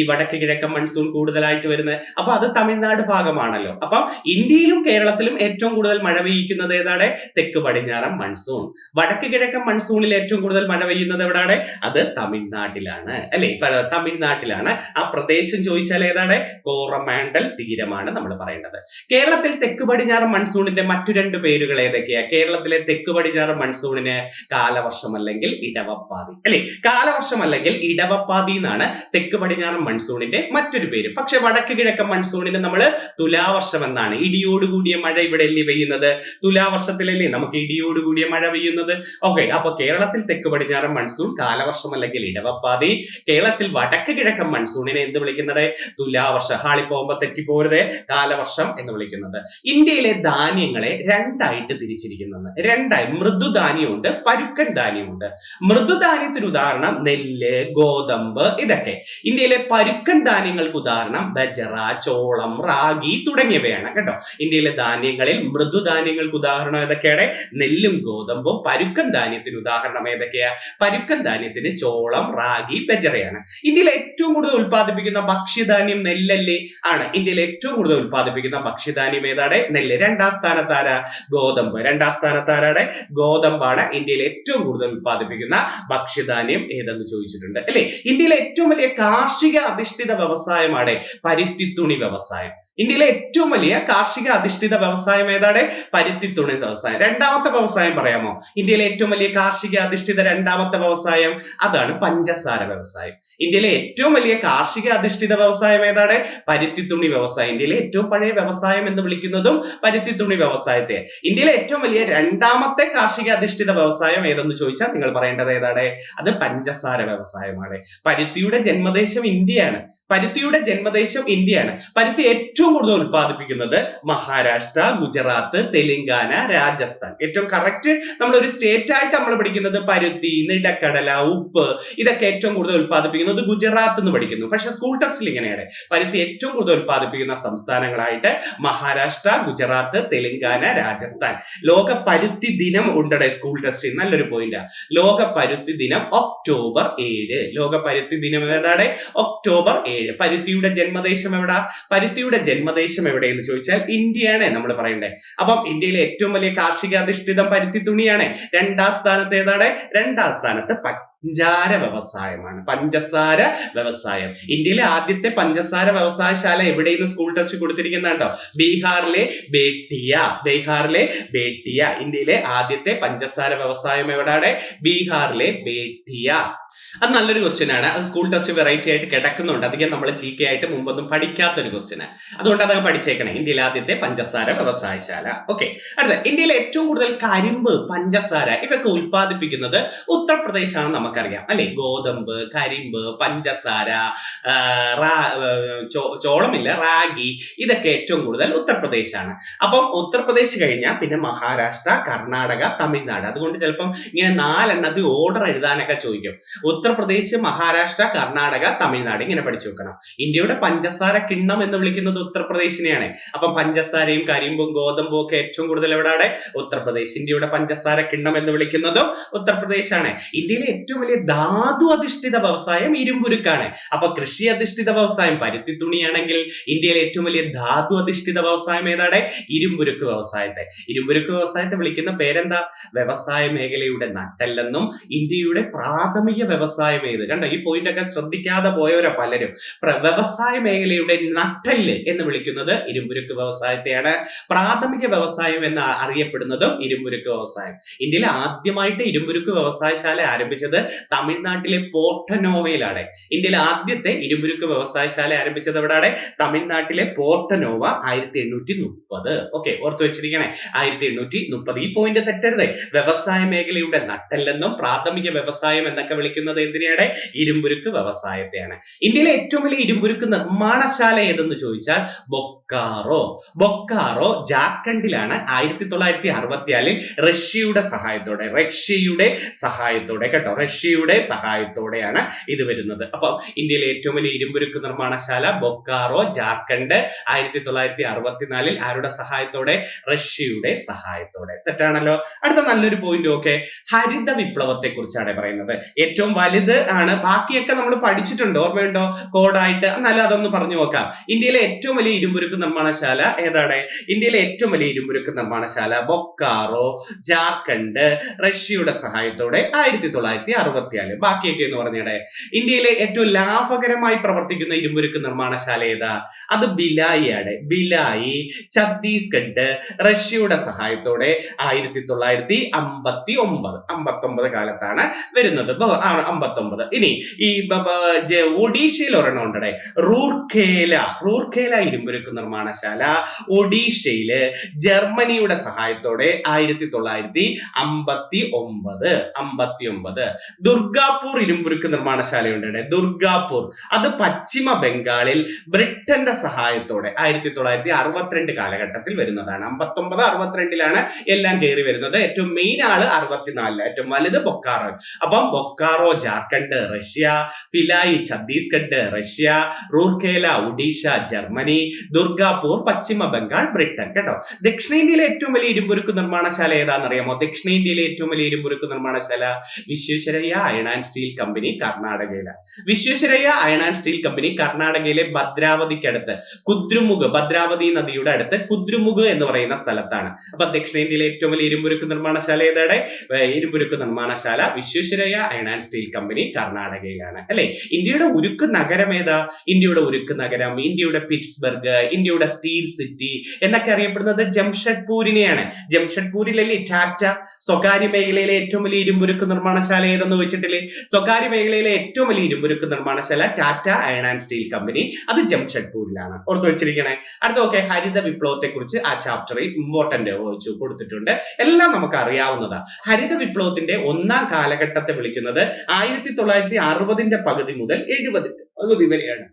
വടക്ക് കിഴക്കൻ മൺസൂൺ കൂടുതലായിട്ട് വരുന്നത്. അപ്പൊ അത് തമിഴ്നാട് ഭാഗമാണല്ലോ. അപ്പൊ ഇന്ത്യയിലും കേരളത്തിലും ഏറ്റവും കൂടുതൽ മഴ പെയ്യിക്കുന്നത് ഏതാണ്? തെക്ക് പടിഞ്ഞാറൻ മൺസൂൺ. വടക്ക് കിഴക്കൻ മൺസൂണിൽ ഏറ്റവും കൂടുതൽ മഴ പെയ്യുന്നത് എവിടാണ്? അത് തമിഴ്നാട്ടിലാണ് അല്ലെ. തമിഴ്നാട്ടിലാണ്. ആ പ്രദേശം ചോദിച്ചാൽ ഏതാണ്? കോറമാൻഡൽ തീരമാണ് നമ്മൾ പറയേണ്ടത്. കേരളത്തിൽ തെക്ക് പടിഞ്ഞാറൻ മൺസൂണിന്റെ മറ്റു രണ്ട് പേരുകൾ ഏതൊക്കെയാ? കേരളത്തിലെ തെക്ക് പടിഞ്ഞാറൻ മൺസൂണിന് കാലവർഷം അല്ലെങ്കിൽ ഇടവപ്പാതി അല്ലെ. കാലവർഷം അല്ലെങ്കിൽ ഇടവപ്പാതി എന്നാണ് തെക്ക് പടിഞ്ഞാറൻ മൺസൂണിന്റെ മറ്റൊരു പേര്. പക്ഷെ വടക്ക് കിഴക്കൻ മൺസൂണിന് നമ്മൾ തുലാവർഷം എന്നാണ്. ഇടിയോടുകൂടിയ മഴ ഇവിടെ അല്ലേ പെയ്യുന്നത്? തുലാവർഷത്തിലല്ലേ നമുക്ക് ഇടിയോടുകൂടിയ മഴ പെയ്യുന്നത്. ഓക്കെ, അപ്പൊ കേരളത്തിൽ തെക്ക് പടിഞ്ഞാറൻ മൺസൂൺ കാലവർഷം അല്ലെങ്കിൽ ഇടവപ്പാതി. കേരളത്തിൽ വടക്ക് കിഴക്കൻ മൺസൂണിനെ എന്ത് വിളിക്കുന്നത്? തുലാവർഷം. ഹാളി പോകുമ്പോ തെറ്റിപ്പോരുതേ, കാലവർഷം എന്ന് വിളിക്കുന്നത്. ഇന്ത്യയിലെ ധാന്യങ്ങളെ രണ്ടായിട്ട് തിരിച്ചിരിക്കുന്നത്. രണ്ടായി. മൃദുധാന്യമുണ്ട്, പരുക്കൻ ധാന്യമുണ്ട്. മൃദുധാന്യത്തിന് ഉദാഹരണം നെല്ല്, ഗോതമ്പ് ഇതൊക്കെ. ഇന്ത്യയിലെ പരുക്കൻ ധാന്യങ്ങൾക്ക് ഉദാഹരണം ബജറ, ചോളം, റാഗി തുടങ്ങിയവയാണ് കേട്ടോ. ഇന്ത്യയിലെ ധാന്യങ്ങളിൽ മൃദുധാന്യങ്ങൾക്ക് ഉദാഹരണം ഏതൊക്കെയാണ്? നെല്ലും ഗോതമ്പും. പരുക്കൻ ധാന്യത്തിന് ഉദാഹരണം ഏതൊക്കെയാ? പരുക്കൻ ധാന്യത്തിന് ചോളം, റാഗി, ബജറയാണ്. ഇന്ത്യയിൽ ഏറ്റവും കൂടുതൽ ഉത്പാദിപ്പിക്കുന്ന ഭക്ഷ്യധാന്യം നെല്ലല്ലേ? ആണ് ഇന്ത്യയിൽ ഏറ്റവും കൂടുതൽ ഉൽപ്പാദിപ്പിക്കുന്ന ഭക്ഷ്യധാന്യം ഏതാണ്? നെല്ല്. രണ്ടാം സ്ഥാനത്താര? ഗോതമ്പ്. രണ്ടാം സ്ഥാനത്താരാണ്? ഗോതമ്പാണ് ഇന്ത്യയിൽ ഏറ്റവും കൂടുതൽ ഉൽപ്പാദിപ്പിക്കുന്ന ഭക്ഷ്യധാന്യം ഏതെന്ന് ചോദിച്ചിട്ടുണ്ട് അല്ലെ. ഇന്ത്യയിലെ ഏറ്റവും വലിയ കാർഷിക അധിഷ്ഠിത വ്യവസായമാണ് പരുത്തിത്തുണി വ്യവസായം. ഇന്ത്യയിലെ ഏറ്റവും വലിയ കാർഷിക അധിഷ്ഠിത വ്യവസായം ഏതാണ്? പരുത്തിത്തുണി വ്യവസായം. രണ്ടാമത്തെ വ്യവസായം പറയാമോ? ഇന്ത്യയിലെ ഏറ്റവും വലിയ കാർഷിക അധിഷ്ഠിത രണ്ടാമത്തെ വ്യവസായം അതാണ് പഞ്ചസാര വ്യവസായം. ഇന്ത്യയിലെ ഏറ്റവും വലിയ കാർഷിക അധിഷ്ഠിത വ്യവസായം ഏതാണ്? പരുത്തിത്തുണി വ്യവസായം. ഇന്ത്യയിലെ ഏറ്റവും പഴയ വ്യവസായം എന്ന് വിളിക്കുന്നതും പരുത്തിത്തുണി വ്യവസായത്തെ. ഇന്ത്യയിലെ ഏറ്റവും വലിയ രണ്ടാമത്തെ കാർഷിക അധിഷ്ഠിത വ്യവസായം ഏതെന്ന് ചോദിച്ചാൽ നിങ്ങൾ പറയേണ്ടത് ഏതാണ്? അത് പഞ്ചസാര വ്യവസായമാണ്. പരുത്തിയുടെ ജന്മദേശം ഇന്ത്യയാണ്. പരുത്തിയുടെ ജന്മദേശം ഇന്ത്യയാണ്. പരുത്തി ഏറ്റവും കൂടുതൽ ഉൽപ്പാദിപ്പിക്കുന്നത് മഹാരാഷ്ട്ര, ഗുജറാത്ത്, തെലങ്കാന, രാജസ്ഥാൻ. ഏറ്റവും കറക്റ്റ് നമ്മൾ ഒരു സ്റ്റേറ്റ് ആയിട്ട് നമ്മൾ പഠിക്കുന്നത് പരുത്തി, നിലക്കടല, ഉപ്പ് ഇതൊക്കെ ഏറ്റവും കൂടുതൽ ഉൽപ്പാദിപ്പിക്കുന്നത് ഗുജറാത്ത് എന്ന് പഠിക്കുന്നു. പക്ഷെ സ്കൂൾ ടെസ്റ്റിൽ ഇങ്ങനെയാണ് പരുത്തി ഏറ്റവും കൂടുതൽ ഉൽപ്പാദിപ്പിക്കുന്ന സംസ്ഥാനങ്ങളായിട്ട് മഹാരാഷ്ട്ര, ഗുജറാത്ത്, തെലങ്കാന, രാജസ്ഥാൻ. ലോക പരുത്തി ദിനം ഉണ്ടടെ സ്കൂൾ ടെസ്റ്റിൽ. നല്ലൊരു പോയിന്റ്. ലോക പരുത്തി ദിനം ഒക്ടോബർ 7. ലോക പരുത്തി ദിനം ഏതാണ്? ഒക്ടോബർ 7. പരുത്തിയുടെ ജന്മദേശം എവിടാ? പരുത്തിയുടെ ജന്മദേശം എവിടെയെന്ന് ചോദിച്ചാൽ ഇന്ത്യയാണ് നമ്മൾ പറയേണ്ടത്. അപ്പം ഇന്ത്യയിലെ ഏറ്റവും വലിയ കാർഷിക അധിഷ്ഠിതം പരുത്തി തുണിയാണ്. രണ്ടാം സ്ഥാനത്ത് ഏതാണ്? രണ്ടാം സ്ഥാനത്ത് പഞ്ചസാര വ്യവസായമാണ്. പഞ്ചസാര വ്യവസായം. ഇന്ത്യയിലെ ആദ്യത്തെ പഞ്ചസാര വ്യവസായശാല എവിടെയെന്ന് സ്കൂൾ ടെസ്റ്റ് കൊടുത്തിരിക്കുന്നുണ്ടോ? ബീഹാറിലെ ബേട്ടിയ. ബീഹാറിലെ ബേട്ടിയ. ഇന്ത്യയിലെ ആദ്യത്തെ പഞ്ചസാര വ്യവസായം എവിടെയാണ്? ബീഹാറിലെ ബേട്ടിയ. അത് നല്ലൊരു ക്വസ്റ്റ്യൻ ആണ്. അത് സ്കൂൾ ടെസ്റ്റ് വെറൈറ്റി ആയിട്ട് കിടക്കുന്നുണ്ട്. അധികം നമ്മൾ GK ആയിട്ട് മുമ്പൊന്നും പഠിക്കാത്തൊരു ക്വസ്റ്റ്യൻ ആണ്. അതുകൊണ്ട് അത് പഠിച്ചേക്കണേ. ഇന്ത്യയിലെ ആദ്യത്തെ പഞ്ചസാര വ്യവസായശാല. ഓക്കെ. അടുത്ത ഇന്ത്യയിലെ ഏറ്റവും കൂടുതൽ കരിമ്പ്, പഞ്ചസാര ഇവയൊക്കെ ഉൽപ്പാദിപ്പിക്കുന്നത് ഉത്തർപ്രദേശാണ് നമുക്കറിയാം അല്ലെ. ഗോതമ്പ്, കരിമ്പ്, പഞ്ചസാര, ചോളമില്ല, റാഗി ഇതൊക്കെ ഏറ്റവും കൂടുതൽ ഉത്തർപ്രദേശാണ്. അപ്പം ഉത്തർപ്രദേശ് കഴിഞ്ഞാൽ പിന്നെ മഹാരാഷ്ട്ര, കർണാടക, തമിഴ്നാട്. അതുകൊണ്ട് ചിലപ്പം ഇങ്ങനെ 4 ഓർഡർ എഴുതാനൊക്കെ ചോദിക്കും. ഉത്തർപ്രദേശ്, മഹാരാഷ്ട്ര, കർണാടക, തമിഴ്നാട് ഇങ്ങനെ പഠിച്ചു വെക്കണം. ഇന്ത്യയുടെ പഞ്ചസാര കിണ്ണം എന്ന് വിളിക്കുന്നത് ഉത്തർപ്രദേശിനെയാണ്. അപ്പം പഞ്ചസാരയും കരിമ്പും ഗോതമ്പും ഒക്കെ ഏറ്റവും കൂടുതൽ എവിടെയാണ്? ഉത്തർപ്രദേശ്. ഇന്ത്യയുടെ പഞ്ചസാര കിണ്ണം എന്ന് വിളിക്കുന്നതും ഉത്തർപ്രദേശാണ്. ഇന്ത്യയിലെ ഏറ്റവും വലിയ ധാതു അധിഷ്ഠിത വ്യവസായം ഇരുമ്പുരുക്കാണ്. അപ്പൊ കൃഷി അധിഷ്ഠിത വ്യവസായം പരുത്തി തുണിയാണെങ്കിൽ ഇന്ത്യയിലെ ഏറ്റവും വലിയ ധാതു അധിഷ്ഠിത വ്യവസായം ഏതാണ്? ഇരുമ്പുരുക്ക് വ്യവസായത്തെ. ഇരുമ്പുരുക്ക് വ്യവസായത്തെ വിളിക്കുന്ന പേരെന്താ? വ്യവസായ മേഖലയുടെ നട്ടെല്ലെന്നും ഇന്ത്യയുടെ പ്രാഥമിക വ്യവസായം ഏത്? കണ്ടോ, ഈ പോയിന്റ് ഒക്കെ ശ്രദ്ധിക്കാതെ പോയവരാ പലരും. വ്യവസായ മേഖലയുടെ നട്ടെല്ല് എന്ന് വിളിക്കുന്നത് ഇരുമ്പുരുക്ക് വ്യവസായത്തെയാണ്. പ്രാഥമിക വ്യവസായം എന്ന് അറിയപ്പെടുന്നതും ഇരുമ്പുരുക്ക് വ്യവസായം. ഇന്ത്യയിൽ ആദ്യമായിട്ട് ഇരുമ്പുരുക്ക് വ്യവസായശാല ആരംഭിച്ചത് തമിഴ്നാട്ടിലെ പോർട്ടനോവയിലാണ്. ഇന്ത്യയിലെ ആദ്യത്തെ ഇരുമ്പുരുക്ക് വ്യവസായശാല ആരംഭിച്ചത് എവിടെയാണ്? തമിഴ്നാട്ടിലെ പോർട്ടനോവ 1830. ഓക്കെ, ഓർത്തു വെച്ചിരിക്കണേ, 1830. ഈ പോയിന്റ് തെറ്റരുത്. വ്യവസായ മേഖലയുടെ നട്ടെല്ലെന്നും പ്രാഥമിക വ്യവസായം എന്നൊക്കെ വിളിക്കുന്നത് എന്തിനെയാണ്? ഇരുമ്പുരുക്ക് വ്യവസായത്തെയാണ്. ഇന്ത്യയിലെ ഏറ്റവും വലിയ ഇരുമ്പുരുക്ക് നിർമ്മാണശാല ഏതെന്ന് ചോദിച്ചാൽ ബൊക്കാറോ. ബൊക്കാറോ ജാർഖണ്ഡിലാണ്. 1964 റഷ്യയുടെ സഹായത്തോടെ കേട്ടോ, റഷ്യയുടെ സഹായത്തോടെയാണ് ഇത് വരുന്നത്. അപ്പൊ ഇന്ത്യയിലെ ഏറ്റവും വലിയ ഇരുമ്പുരുക്ക് നിർമ്മാണശാല ബൊക്കാറോ, ജാർഖണ്ഡ്. 1964 ആരുടെ സഹായത്തോടെ? റഷ്യയുടെ സഹായത്തോടെ. സെറ്റ് ആണല്ലോ. അടുത്ത നല്ലൊരു പോയിന്റ്. ഓക്കെ, ഹരിത വിപ്ലവത്തെ കുറിച്ചാണ് പറയുന്നത്. ഏറ്റവും വലുത് ആണ്. ബാക്കിയൊക്കെ നമ്മൾ പഠിച്ചിട്ടുണ്ട്, ഓർമ്മയുണ്ടോ? കോഡായിട്ട്. എന്നാലും അതൊന്ന് പറഞ്ഞു നോക്കാം. ഇന്ത്യയിലെ ഏറ്റവും വലിയ ഇരുമ്പുരുക്ക് നിർമ്മാണശാല ഏതാണ്? ഇന്ത്യയിലെ ഏറ്റവും വലിയ ഇരുമ്പുരുക്ക് നിർമ്മാണശാല ബൊക്കാറോ, ജാർഖണ്ഡ്, റഷ്യയുടെ സഹായത്തോടെ 1964. ബാക്കിയൊക്കെ എന്ന് പറഞ്ഞിടെ. ഇന്ത്യയിലെ ഏറ്റവും ലാഭകരമായി പ്രവർത്തിക്കുന്ന ഇരുമ്പുരുക്ക് നിർമ്മാണശാല ഏതാ? അത് ഭിലായിയാണ്. ഭിലായി, ഛത്തീസ്ഗഡ്, റഷ്യയുടെ സഹായത്തോടെ 1959 കാലത്താണ് വരുന്നത്. 59. ഇനി ഈ ഒഡീഷയിൽ ഒരെണ്ണം ഉണ്ടേ, റൂർക്കേല ഇരുമ്പുരുക്ക് നിർമ്മാണശാല ഒഡീഷയില് ജർമ്മനിയുടെ സഹായത്തോടെ 1959. ദുർഗാപൂർ ഇരുമ്പുരുക്ക് നിർമ്മാണശാലയുണ്ട്. ദുർഗാപൂർ അത് പശ്ചിമ ബംഗാളിൽ ബ്രിട്ടന്റെ സഹായത്തോടെ 1962 കാലഘട്ടത്തിൽ വരുന്നതാണ്. 59-62 എല്ലാം കയറി വരുന്നത്. ഏറ്റവും മെയിൻ ആള് 64. ഏറ്റവും വലുത് ബൊക്കാറോ. അപ്പം Bokaro Jharkhand, Russia; Bhilai Chhattisgarh, Russia; Rourkela Odisha, Germany; Durgapur പശ്ചിമ ബംഗാൾ, ബ്രിട്ടൻ. കേട്ടോ, ദക്ഷിണേന്ത്യയിലെ ഏറ്റവും വലിയ ഇരുമ്പുരുക്ക് നിർമ്മാണശാല ഏതാണെന്നറിയാമോ? ദക്ഷിണേന്ത്യയിലെ ഏറ്റവും വലിയ ഇരുമ്പുരുക്ക് നിർമ്മാണശാല Visvesvaraya Visvesvaraya iron and steel company കർണാടകയിലാണ്. Visvesvaraya iron and steel company കർണാടകയിലെ ഭദ്രാവതിക്കടുത്ത് കുദ്രുമുഖ്, ഭദ്രാവതി നദിയുടെ അടുത്ത് കുദ്രുമുഖ് എന്ന് പറയുന്ന സ്ഥലത്താണ്. അപ്പൊ ദക്ഷിണേന്ത്യയിലെ ഏറ്റവും വലിയ ഇരുമ്പുരുക്ക് നിർമ്മാണശാല ഏതാണ്? ഇരുമ്പുരുക്ക് നിർമ്മാണശാല Visvesvaraya iron and steel company കർണാടകയിലാണ് അല്ലെ. ഇന്ത്യയുടെ ഉരുക്ക് നഗരം ഏതാ? ഇന്ത്യയുടെ ഉരുക്ക് നഗരം, ഇന്ത്യയുടെ പിറ്റ്സ്ബർഗ്, ഇന്ത്യയുടെ സ്റ്റീൽ സിറ്റി എന്നൊക്കെ അറിയപ്പെടുന്നത് ജംഷഡ്പൂരിനെയാണ്. ജംഷഡ്പൂരിലല്ലേ ടാറ്റ സ്വകാര്യ മേഖലയിലെ ഏറ്റവും വലിയ ഇരുമ്പുരുക്ക് നിർമ്മാണശാല ഏതെന്ന് വെച്ചിട്ടില്ലേ? സ്വകാര്യ മേഖലയിലെ ഏറ്റവും വലിയ ഇരുമ്പുരുക്ക് നിർമ്മാണശാല Tata iron and steel company, അത് ജംഷഡ്പൂരിലാണ്. ഓർത്ത് വെച്ചിരിക്കണേ. അടുത്ത ഹരിത വിപ്ലവത്തെ കുറിച്ച് ആ ചാപ്റ്ററിൽ ഇമ്പോർട്ടന്റ് കൊടുത്തിട്ടുണ്ട്. എല്ലാം നമുക്ക് അറിയാവുന്നതാ. ഹരിത വിപ്ലവത്തിന്റെ ഒന്നാം കാലഘട്ടത്തെ വിളിക്കുന്നത് 1960 പകുതി മുതൽ 70 പകുതി വരെയാണ്.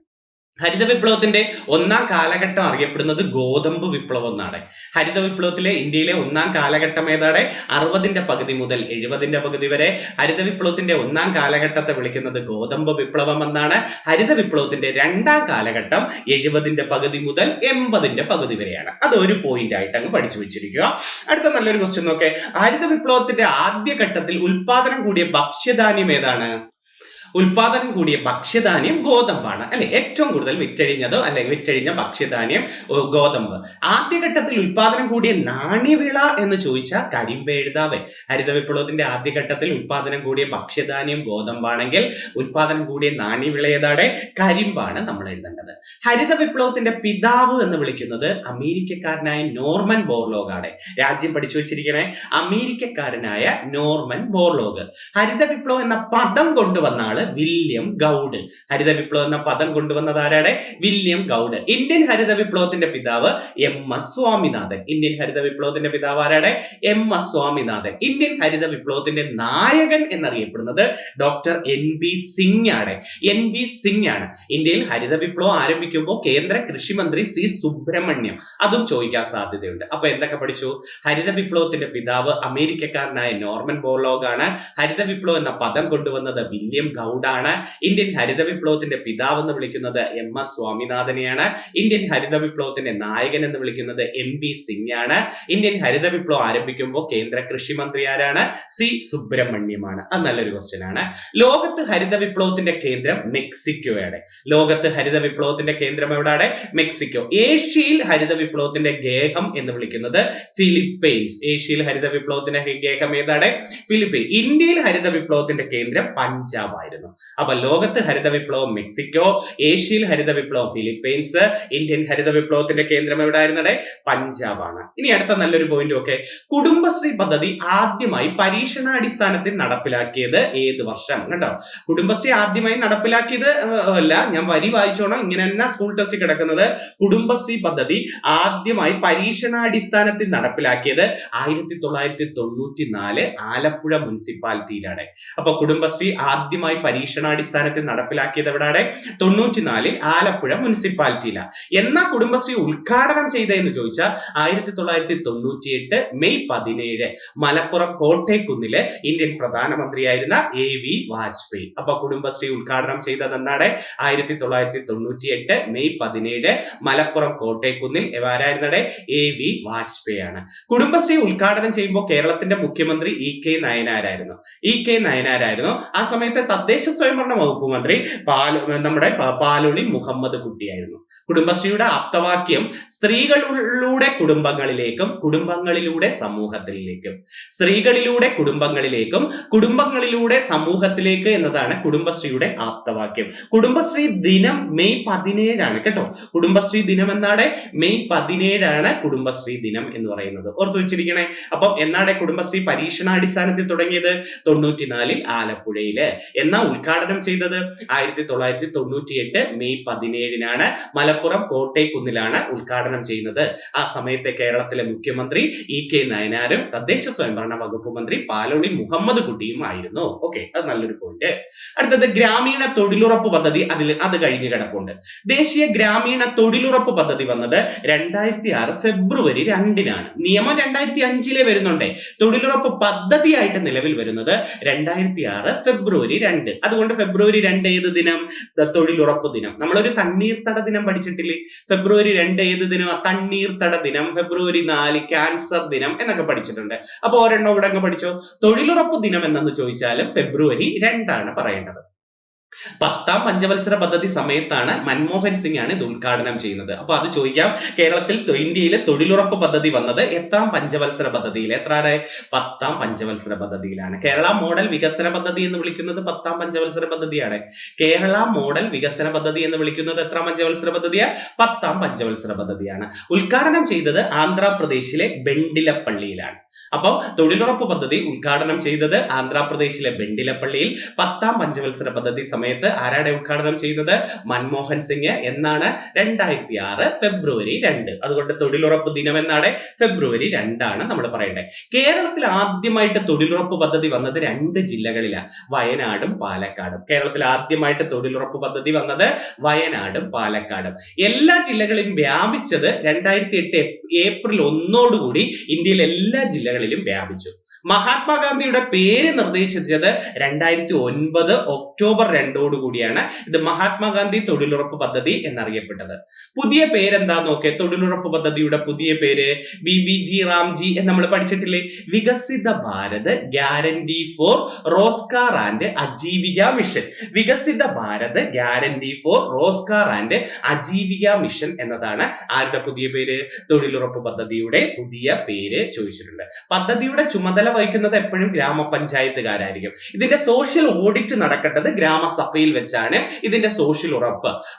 ഹരിത വിപ്ലവത്തിന്റെ ഒന്നാം കാലഘട്ടം അറിയപ്പെടുന്നത് ഗോതമ്പ് വിപ്ലവം എന്നാണ്. ഹരിത വിപ്ലവത്തിലെ ഇന്ത്യയിലെ ഒന്നാം കാലഘട്ടം ഏതാണ്? 60 പകുതി മുതൽ 70 പകുതി വരെ. ഹരിത വിപ്ലവത്തിന്റെ ഒന്നാം കാലഘട്ടത്തെ വിളിക്കുന്നത് ഗോതമ്പ് വിപ്ലവം എന്നാണ്. ഹരിത വിപ്ലവത്തിന്റെ രണ്ടാം കാലഘട്ടം 70 പകുതി മുതൽ 80 പകുതി വരെയാണ്. അത് ഒരു പോയിന്റ് ആയിട്ട് അങ്ങ് പഠിച്ചു വെച്ചിരിക്കുക. അടുത്ത നല്ലൊരു ക്വസ്റ്റ്യൻ നോക്കേ. ഹരിത വിപ്ലവത്തിന്റെ ആദ്യ ഘട്ടത്തിൽ ഉൽപാദനം കൂടിയ ഭക്ഷ്യധാന്യം ഏതാണ്? ഉൽപാദനം കൂടിയ ഭക്ഷ്യധാന്യം ഗോതമ്പാണ് അല്ലെ. ഏറ്റവും കൂടുതൽ വിറ്റഴിഞ്ഞതോ അല്ലെങ്കിൽ വിറ്റഴിഞ്ഞ ഭക്ഷ്യധാന്യം ഗോതമ്പ്. ആദ്യഘട്ടത്തിൽ ഉൽപാദനം കൂടിയ നാണ്യവിള എന്ന് ചോദിച്ചാൽ കരിമ്പ് എഴുതാവേ. ഹരിത വിപ്ലവത്തിന്റെ ആദ്യഘട്ടത്തിൽ ഉൽപാദനം കൂടിയ ഭക്ഷ്യധാന്യം ഗോതമ്പാണെങ്കിൽ ഉൽപാദനം കൂടിയ നാണ്യവിള ഏതാണ്? കരിമ്പാണ് നമ്മൾ എഴുതേണ്ടത്. ഹരിത വിപ്ലവത്തിന്റെ പിതാവ് എന്ന് വിളിക്കുന്നത് അമേരിക്കക്കാരനായ നോർമൻ ബോർലോഗ് ആണ്. രാജ്യം പഠിച്ചു വെച്ചിരിക്കണേ, അമേരിക്കക്കാരനായ നോർമൻ ബോർലോഗ്. ഹരിത വിപ്ലവം എന്ന പദം കൊണ്ടുവന്ന ആള് വില്യം ഗൗഡ്. ഹരിത വിപ്ലവം എന്ന പദം കൊണ്ടുവന്നത് ആരാണ്? William Gaud. ഇന്ത്യൻ ഹരിത വിപ്ലവത്തിന്റെ പിതാവ് എം.എസ്. സ്വാമിനാഥൻ. ഇന്ത്യൻ ഹരിത വിപ്ലവത്തിന്റെ പിതാവ് ആരാണ്? എം.എസ്. സ്വാമിനാഥൻ. ഇന്ത്യൻ ഹരിത വിപ്ലവത്തിന്റെ നായകൻ എന്നറിയപ്പെടുന്നത് ഡോക്ടർ എൻ.ബി. സിംഗ് ആണ്. എൻ.ബി. സിംഗ് ആണ്. ഇന്ത്യയിൽ ഹരിത വിപ്ലവം ആരംഭിക്കുമ്പോൾ കേന്ദ്ര കൃഷി മന്ത്രി സി സുബ്രഹ്മണ്യം. അതും ചോദിക്കാൻ സാധ്യതയുണ്ട്. അപ്പൊ എന്തൊക്കെ പഠിച്ചു? ഹരിത വിപ്ലവത്തിന്റെ പിതാവ് അമേരിക്കക്കാരനായ നോർമൻ ബോർലോഗ് ആണ്. ഹരിത വിപ്ലവം എന്ന പദം കൊണ്ടുവന്നത് വില്യം ഗൗഡാണ്. ഇന്ത്യൻ ഹരിത വിപ്ലവത്തിന്റെ പിതാവ് എന്ന് വിളിക്കുന്നത് എം.എസ്. സ്വാമിനാഥനെയാണ്. ഇന്ത്യൻ ഹരിത വിപ്ലവത്തിന്റെ നായകൻ എന്ന് വിളിക്കുന്നത് എം.ബി. സിംഗ് ആണ്. ഇന്ത്യൻ ഹരിത വിപ്ലവം ആരംഭിക്കുമ്പോൾ കേന്ദ്ര കൃഷി മന്ത്രി ആരാണ്? സി സുബ്രഹ്മണ്യമാണ്. അത് നല്ലൊരു ക്വസ്റ്റ്യൻ ആണ്. ലോകത്ത് ഹരിത വിപ്ലവത്തിന്റെ കേന്ദ്രം മെക്സിക്കോയാണ്. ലോകത്ത് ഹരിത വിപ്ലവത്തിന്റെ കേന്ദ്രം എവിടെയാണ്? മെക്സിക്കോ. ഏഷ്യയിൽ ഹരിത വിപ്ലവത്തിന്റെ ഗേഹം എന്ന് വിളിക്കുന്നത് ഫിലിപ്പൈൻസ്. ഏഷ്യയിൽ ഹരിത വിപ്ലവത്തിന്റെ ഗേഹം ഏതാണ്? ഫിലിപ്പൈൻസ്. ഇന്ത്യയിൽ ഹരിത വിപ്ലവത്തിന്റെ കേന്ദ്രം പഞ്ചാബ് ആയിരുന്നു. അപ്പൊ ലോകത്ത് ഹരിത വിപ്ലവം മെക്സിക്കോ, ഏഷ്യയിൽ ഹരിത വിപ്ലവം ഫിലിപ്പൈൻസ്, ഇന്ത്യൻ ഹരിത വിപ്ലവത്തിന്റെ കേന്ദ്രം എവിടെയായിരുന്നത്? പഞ്ചാബാണ്. ഇനി അടുത്ത നല്ലൊരു പോയിന്റ് ഒക്കെ. കുടുംബശ്രീ പദ്ധതി ആദ്യമായി പരീക്ഷണാടിസ്ഥാനത്തിൽ നടപ്പിലാക്കിയത് ഏത് വർഷം? കണ്ടോ, കുടുംബശ്രീ ആദ്യമായി നടപ്പിലാക്കിയത് അല്ല, ഞാൻ വരി വായിച്ചോണം, ഇങ്ങനെ തന്നെ സ്കൂൾ ടെസ്റ്റ് കിടക്കുന്നത്. കുടുംബശ്രീ പദ്ധതി ആദ്യമായി പരീക്ഷണാടിസ്ഥാനത്തിൽ നടപ്പിലാക്കിയത് 1994 ആലപ്പുഴ മുനിസിപ്പാലിറ്റിയിലാണ്. അപ്പൊ കുടുംബശ്രീ ആദ്യമായി പരീക്ഷണാടിസ്ഥാനത്തിൽ നടപ്പിലാക്കിയത് എവിടെയാണ്? 94 ആലപ്പുഴ മുനിസിപ്പാലിറ്റിയിലാണ്. എന്നാ കുടുംബശ്രീ ഉദ്ഘാടനം ചെയ്തതെന്ന് ചോദിച്ചാൽ 1998 മെയ് 17 മലപ്പുറം കോട്ടേക്കുന്നില് ഇന്ത്യൻ പ്രധാനമന്ത്രിയായിരുന്ന AV വാജ്പേയി. അപ്പൊ കുടുംബശ്രീ ഉദ്ഘാടനം ചെയ്തത് എന്നാണ്? 1998 മെയ് 17 മലപ്പുറം കോട്ടേക്കുന്നിൽ ആരായിരുന്നത്? AV വാജ്പേയി ആണ്. കുടുംബശ്രീ ഉദ്ഘാടനം ചെയ്യുമ്പോൾ കേരളത്തിന്റെ മുഖ്യമന്ത്രി E.K. നയനാരായിരുന്നു. ആ സമയത്ത് തദ്ദേശ സ്വയംഭരണ വകുപ്പ് മന്ത്രി നമ്മുടെ പാലോളി മുഹമ്മദ് കുട്ടിയായിരുന്നു. കുടുംബശ്രീയുടെ ആപ്തവാക്യം സ്ത്രീകളിലൂടെ കുടുംബങ്ങളിലേക്കും കുടുംബങ്ങളിലൂടെ സമൂഹത്തിലേക്കും, സ്ത്രീകളിലൂടെ കുടുംബങ്ങളിലേക്കും കുടുംബങ്ങളിലൂടെ സമൂഹത്തിലേക്ക് എന്നതാണ് കുടുംബശ്രീയുടെ ആപ്തവാക്യം. കുടുംബശ്രീ ദിനം മെയ് 17 ആണ് കേട്ടോ. കുടുംബശ്രീ ദിനം എന്നാണ്? മെയ് 17 ആണ് കുടുംബശ്രീ ദിനം എന്ന് പറയുന്നത്. ഓർത്തു വെച്ചിരിക്കണേ. അപ്പം എന്നാണ് കുടുംബശ്രീ പരീക്ഷണാടിസ്ഥാനത്തിൽ തുടങ്ങിയത്? 94 ആലപ്പുഴയില്. എന്നാ ഉദ്ഘാടനം ചെയ്തത്? 1998 മെയ് 17 മലപ്പുറം കോട്ടേക്കുന്നിലാണ് ഉദ്ഘാടനം ചെയ്യുന്നത്. ആ സമയത്തെ കേരളത്തിലെ മുഖ്യമന്ത്രി E.K. നയനാരും തദ്ദേശ സ്വയംഭരണ വകുപ്പ് മന്ത്രി പാലോളി മുഹമ്മദ് കുട്ടിയും ആയിരുന്നു. ഓക്കെ, അത് നല്ലൊരു പോയിന്റ്. അടുത്തത് ഗ്രാമീണ തൊഴിലുറപ്പ് പദ്ധതി. അത് കഴിഞ്ഞ് കിടപ്പുണ്ട്. ദേശീയ ഗ്രാമീണ തൊഴിലുറപ്പ് പദ്ധതി വന്നത് 2006 ഫെബ്രുവരി 2 നിയമം 2005 വരുന്നുണ്ട്. തൊഴിലുറപ്പ് പദ്ധതിയായിട്ട് നിലവിൽ വരുന്നത് 2006 ഫെബ്രുവരി 2. 2. അതുകൊണ്ട് ഫെബ്രുവരി 2 ഏത് ദിനം? തൊഴിലുറപ്പ് ദിനം. നമ്മളൊരു തണ്ണീർത്തട ദിനം പഠിച്ചിട്ടില്ലേ? ഫെബ്രുവരി 2 ഏത് ദിനം? തണ്ണീർത്തട ദിനം. ഫെബ്രുവരി 4 ക്യാൻസർ ദിനം എന്നൊക്കെ പഠിച്ചിട്ടുണ്ട്. അപ്പൊ ഒരെണ്ണം ഇവിടെ അങ്ങ് പഠിച്ചോ. തൊഴിലുറപ്പ് ദിനം എന്നു ചോദിച്ചാലും ഫെബ്രുവരി 2 പറയേണ്ടത്. 10ാം പഞ്ചവത്സര പദ്ധതി സമയത്താണ് മൻമോഹൻ സിംഗ് ആണ് ഇത് ഉദ്ഘാടനം ചെയ്യുന്നത്. അപ്പൊ അത് ചോദിക്കാം. കേരളത്തിൽ ഇന്ത്യയിലെ തൊഴിലുറപ്പ് പദ്ധതി വന്നത് എത്രാം പഞ്ചവത്സര പദ്ധതിയിൽ? എത്രാണ്? 10ാം പഞ്ചവത്സര പദ്ധതിയിലാണ്. കേരള മോഡൽ വികസന പദ്ധതി എന്ന് വിളിക്കുന്നത് 10ാം പഞ്ചവത്സര പദ്ധതിയാണ്. കേരള മോഡൽ വികസന പദ്ധതി എന്ന് വിളിക്കുന്നത് എത്രാം പഞ്ചവത്സര പദ്ധതിയാണ്? 10ാം പഞ്ചവത്സര പദ്ധതിയാണ്. ഉദ്ഘാടനം ചെയ്തത് ആന്ധ്രാപ്രദേശിലെ ബെണ്ടിലപ്പള്ളിയിലാണ്. അപ്പോൾ തൊഴിലുറപ്പ് പദ്ധതി ഉദ്ഘാടനം ചെയ്തത് ആന്ധ്രാപ്രദേശിലെ ബെണ്ടിലപ്പള്ളിയിൽ. 10ാം പഞ്ചവത്സര പദ്ധതി സമയത്ത് ആരാടെ ഉദ്ഘാടനം ചെയ്യുന്നത്? മൻമോഹൻ സിംഗ്. എന്നാണ്? 2006 ഫെബ്രുവരി 2. അതുകൊണ്ട് തൊഴിലുറപ്പ് ദിനം എന്നാണ് ഫെബ്രുവരി 2 നമ്മൾ പറയേണ്ടത്. കേരളത്തിൽ ആദ്യമായിട്ട് തൊഴിലുറപ്പ് പദ്ധതി വന്നത് 2 ജില്ലകളിലാണ്, വയനാടും പാലക്കാടും. കേരളത്തിൽ ആദ്യമായിട്ട് തൊഴിലുറപ്പ് പദ്ധതി വന്നത് വയനാടും പാലക്കാടും. എല്ലാ ജില്ലകളിലും വ്യാപിച്ചത് 2008 ഏപ്രിൽ 1 ഇന്ത്യയിലെ എല്ലാ ജില്ലകളിലും വ്യാപിച്ചു. മഹാത്മാഗാന്ധിയുടെ പേര് നിർദ്ദേശിച്ചത് 2009 ഒക്ടോബർ 2 ഇത് മഹാത്മാഗാന്ധി തൊഴിലുറപ്പ് പദ്ധതി എന്നറിയപ്പെട്ടത്. പുതിയ പേരെന്താ നോക്കേ? തൊഴിലുറപ്പ് പദ്ധതിയുടെ പുതിയ പേര് BVG റാംജി എന്ന് നമ്മൾ പഠിച്ചിട്ടില്ലേ? Viksit Bharat guarantee for Rozgar and Ajeevika mission. Viksit Bharat guarantee for Rozgar and Ajeevika mission എന്നതാണ് ആരുടെ പുതിയ പേര്? തൊഴിലുറപ്പ് പദ്ധതിയുടെ പുതിയ പേര് ചോദിച്ചിട്ടുണ്ട്. പദ്ധതിയുടെ ചുമതല വഹിക്കുന്നത് എപ്പോഴും ഗ്രാമപഞ്ചായത്തുകാരായിരിക്കും. ഇതിന്റെ സോഷ്യൽ ഓഡിറ്റ് നടക്കേണ്ടത് ഗ്രാമസഭയിൽ വെച്ചാണ്. ഇതിന്റെ സോഷ്യൽ